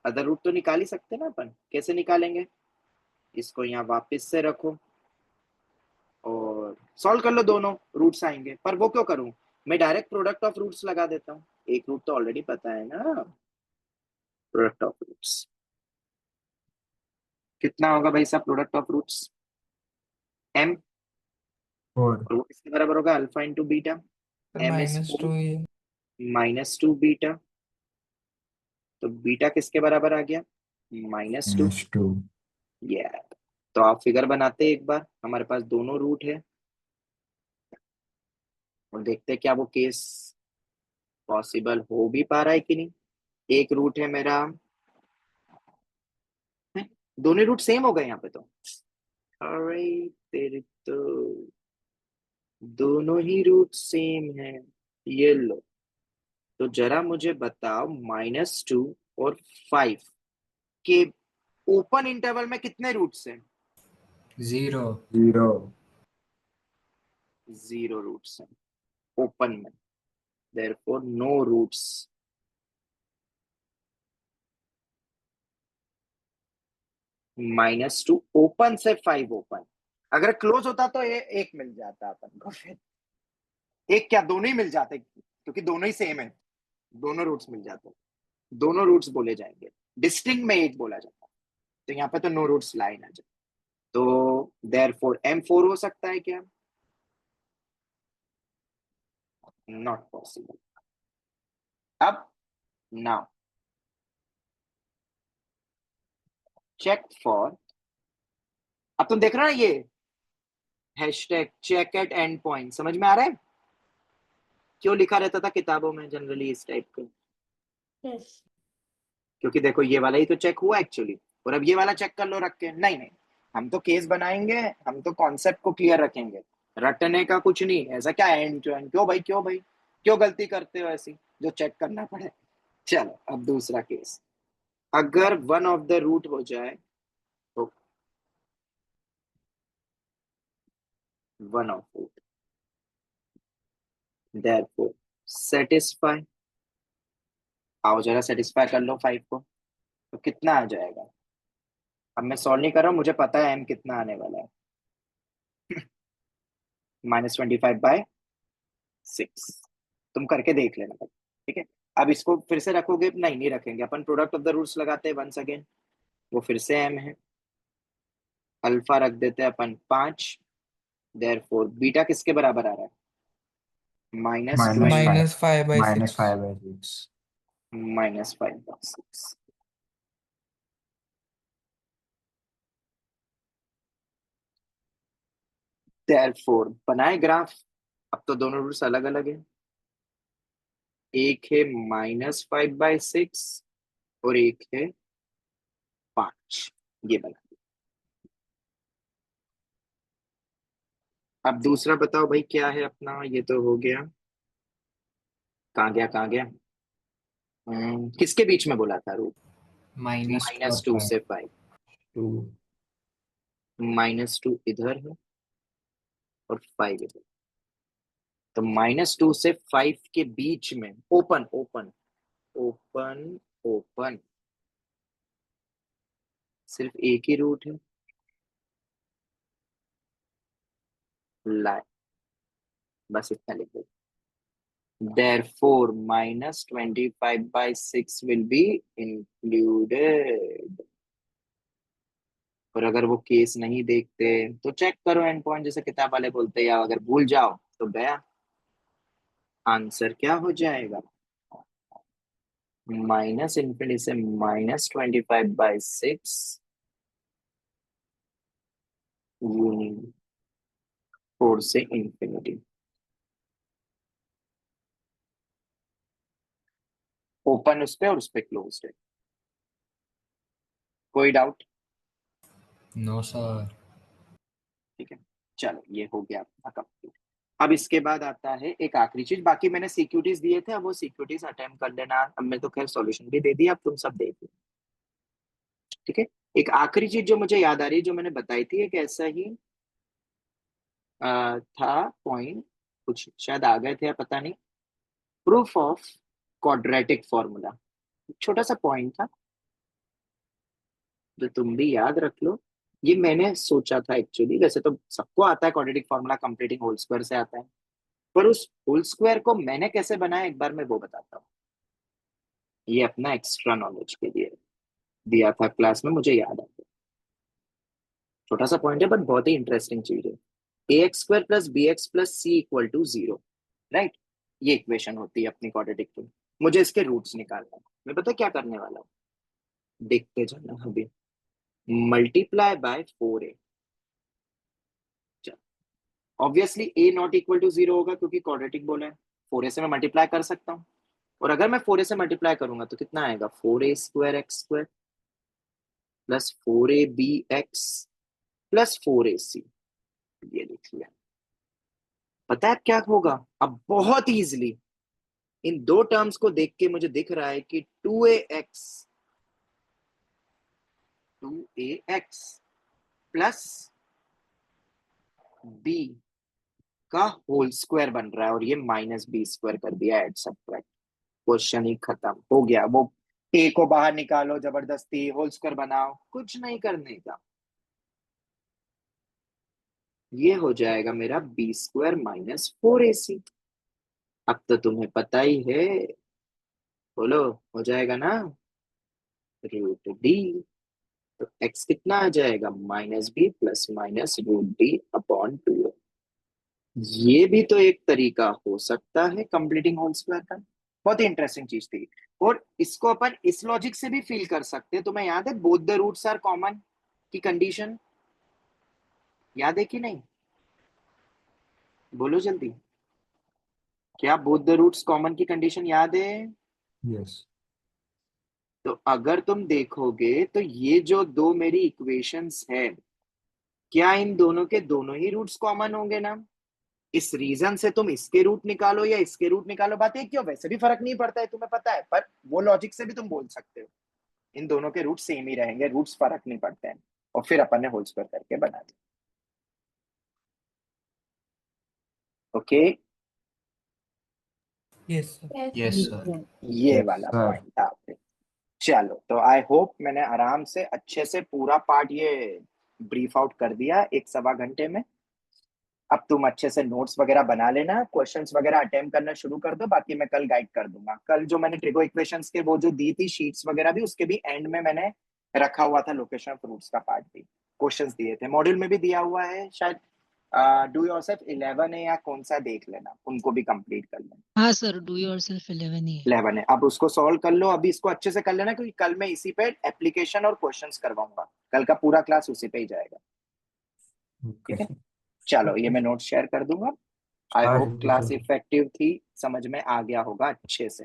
Other root तो निकाल ही सकते ना अपन, कैसे निकालेंगे? इसको यहाँ वापस से रखो और सॉल्व कर लो, दोनों रूट्स आएंगे। पर वो क्यों करूं, मैं डायरेक्ट प्रोडक्ट ऑफ रूट्स लगा देता हूँ, एक रूट तो ऑलरेडी पता है ना। प्रोडक्ट ऑफ रूट्स कितना होगा भाई साहब? Product of roots m, 4। और वो किसके बराबर होगा? Alpha into beta. Sir m is -2 ये -2 बीटा, तो बीटा किसके बराबर आ गया? -2। -2। ये तो आप फिगर बनाते हैं एक बार, हमारे पास दोनों रूट है, और देखते हैं क्या वो केस पॉसिबल हो भी पा रहा है कि नहीं। एक रूट है मेरा, दोनों रूट सेम हो गए यहाँ पे तो। अरे तेरे तो दोनों ही रूट सेम है। ये लो, तो जरा मुझे बताओ -2 और 5 के ओपन इंटरवल में कितने रूट्स हैं? 0। 0। 0 रूट्स हैं ओपन में, देयरफॉर नो रूट्स। -2 ओपन से 5 ओपन, अगर क्लोज होता तो ये एक मिल जाता अपन को, फिर एक क्या दोनों ही मिल जाते, क्योंकि दोनों ही सेम है, दोनों रूट्स मिल जाते, दोनों रूट्स बोले जाएंगे, डिस्टिंक्ट में एक बोला जाता, तो यहाँ पे तो नो रूट्स लाइन आ जाए, तो देयरफॉर M4 हो सकता है क्या? Not possible. अब नाउ चेक फॉर, अब तुम देख रहे हो ना ये hashtag check at end point, समझ में आ रहा है क्यों लिखा रहता था किताबों में जनरली इस टाइप का? यस। क्योंकि देखो ये वाला ही तो चेक हुआ एक्चुअली, और अब ये वाला चेक कर लो रख के, नहीं नहीं, हम तो केस बनाएंगे, हम तो कॉन्सेप्ट को क्लियर रखेंगे, रटने का कुछ नहीं, ऐसा क्या एंड टू एंड, क्यों भाई क्यों भाई, क्यों गलती करते हो ऐसी जो चेक करना पड़े। चलो अब दूसरा केस, अगर वन ऑफ द रूट हो जाए तो one of root, therefore satisfy, आओ जरा सेटिस्फाई कर लो 5 को, तो कितना आ जाएगा? अब मैं सॉल्व नहीं कर रहा हूं, मुझे पता है m कितना आने वाला है, -25/6, तुम करके देख लेना भाई, ठीक है। अब इसको फिर से रखोगे? नहीं नहीं रखेंगे, अपन प्रोडक्ट ऑफ द रूट्स लगाते हैं वंस अगेन, वो फिर से m है, अल्फा रख देते हैं अपन 5, देयरफॉर बीटा किसके बराबर आ रहा है? -5 -5/6। -5/6। -5/6। देयरफॉर बनाए ग्राफ, अब तो दोनों रूट्स अलग अलग है, एक है -5/6 और एक है 5, ये बना। अब दूसरा बताओ भाई क्या है अपना, ये तो हो गया, कहाँ गया कहाँ गया, किसके बीच में बोला था रूट? -2 से 5, 2 -2 इधर है और 5 इधर, तो -2 से 5 के बीच में ओपन ओपन ओपन ओपन सिर्फ एक ही रूट है, लाइन, बस इतना लिख दो, therefore -25/6 will be included। और अगर वो केस नहीं देखते तो चेक करो एंड पॉइंट, जैसे किताब वाले बोलते हैं, या अगर भूल जाओ तो गया, आंसर क्या हो जाएगा? -∞ से -25/6 यूनिट 4 से इंफिनिटी, ओपन उस पे और उस पे क्लोज है, कोई डाउट? No sir. ठीक है, चलो ये हो गया अपना कंप्लीट। अब इसके बाद आता है एक आखिरी चीज, बाकी मैंने सिक्योरिटीज दिए थे, अब वो सिक्योरिटीज अटेम्प्ट कर लेना, अब मैं तो खैर सॉल्यूशन भी दे दिया, अब तुम सब देख लो, ठीक है। एक आखिरी चीज जो मुझे याद आ रही है, जो मैंने बताई थी, एक ऐसा ही था पॉइंट, कुछ शायद आ गए थे या पता नहीं, प्रूफ ऑफ क्वाड्रेटिक फॉर्मूला, छोटा सा पॉइंट था जो तुम भी याद रख लो। ये मैंने सोचा था एक्चुअली, वैसे तो सबको आता है quadratic formula, completing whole square से आता है, पर उस होल स्क्वायर को मैंने कैसे बनाया एक बार मैं वो बताता हूँ, ये अपना एक्स्ट्रा नॉलेज के लिए दिया था क्लास में, मुझे याद आता है, छोटा सा पॉइंट है बट बहुत ही इंटरेस्टिंग चीज है। ax² + bx + c = 0, राइट, ये इक्वेशन होती है अपनी क्वाड्रेटिक की, मुझे इसके रूट्स निकालना है, मैं पता क्या करने वाला हूँ, देखते जाना अभी, multiply by 4a, obviously a not equal to 0 होगा क्योंकि क्वाड्रेटिक बोला है, 4a से मैं मल्टीप्लाई कर सकता हूँ, और अगर मैं 4a से मल्टीप्लाई करूंगा तो कितना आएगा, 4a² x² + 4abx + 4ac, ये लिख लिया। पता है क्या होगा अब, बहुत इजीली इन दो टर्म्स को देख के मुझे दिख रहा है कि 2ax प्लस b का होल स्क्वायर बन रहा है, और ये -b² कर दिया, एड सब्ट्रैक्ट, क्वेश्चन ही खत्म हो गया। वो a को बाहर निकालो, जबरदस्ती होल स्क्वायर बनाओ, कुछ नहीं करने का, ये हो जाएगा मेरा बी स्क्वायर माइनस 4ac। अब तो तुम्हें पता ही है, बोलो, हो जाएगा ना, रूट डी। तो x कितना आ जाएगा, minus b plus minus root D upon 2। ये भी तो एक तरीका हो सकता है कंप्लीटिंग होल स्क्वायर का। बहुत ही इंटरेस्टिंग चीज थी। और इसको अपन इस लॉजिक से भी फील कर सकते हैं। तुम्हें याद है both the roots are common की कंडीशन, याद है कि नहीं? बोलो जल्दी, क्या बोथ द रूट्स कॉमन की कंडीशन याद है? यस। तो अगर तुम देखोगे तो ये जो दो मेरी इक्वेशंस है, क्या इन दोनों के दोनों ही रूट्स कॉमन होंगे ना? इस रीजन से तुम इसके रूट निकालो या इसके रूट निकालो, बात एक क्यों, वैसे भी फर्क नहीं पड़ता है, तुम्हें पता है। पर वो लॉजिक से भी तुम बोल सकते हो इन दोनों के रूट सेम ही रहेंगे, रूट्स फर्क नहीं पड़ते हैं। और फिर अपन ने होल स्क्वायर करके बना दिया। Okay, yes sir. Yes. Yes sir. ये Yes, वाला sir. पॉइंट आपने। चलो, तो आई होप मैंने आराम से अच्छे से पूरा पार्ट ये ब्रीफ आउट कर दिया 1-1.25 घंटे में। अब तुम अच्छे से नोट्स वगैरह बना लेना, क्वेश्चंस वगैरह अटेम्प्ट करना शुरू कर दो। बाकी मैं कल गाइड कर दूंगा। कल जो मैंने ट्रिगो इक्वेशंस के वो जो दी थी शीट्स वगैरह भी, उसके भी एंड में मैंने रखा हुआ था लोकेशन ऑफ रूट्स का पार्ट भी, क्वेश्चंस दिए थे, मॉड्यूल में भी दिया हुआ है शायद। डू योरसेल्फ 11 है या कौन सा देख लेना, उनको भी कंप्लीट कर लेना। हाँ सर, डू योरसेल्फ 11 ही है। 11 है, अब उसको सॉल्व कर लो। अभी इसको अच्छे से कर लेना, क्योंकि कल मैं इसी पे एप्लीकेशन और क्वेश्चंस करवाऊंगा। कल का पूरा क्लास उसी पे ही जाएगा। ठीक है, चलो ये मैं नोट शेयर कर दूंगा। आई Sir, होप क्लास इफेक्टिव थी, समझ में आ गया होगा अच्छे से।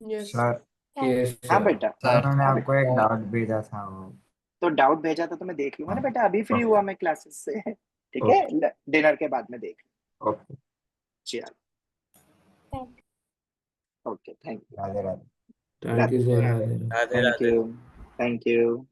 Yes. सर यस हाँ सर। बेटा, सर मैंने हाँ आपको बेटा, एक डाउट भेजा था वो। तो डाउट भेजा था तो मैं देख लूंगा ना बेटा, अभी फ्री Okay. हुआ मैं क्लासेस से। ठीक है, डिनर के बाद में देख। ओके, चलो, Thank okay, thank you, Radhe Radhe. Thank you sir. Radhe thank Radhe. You, thank you.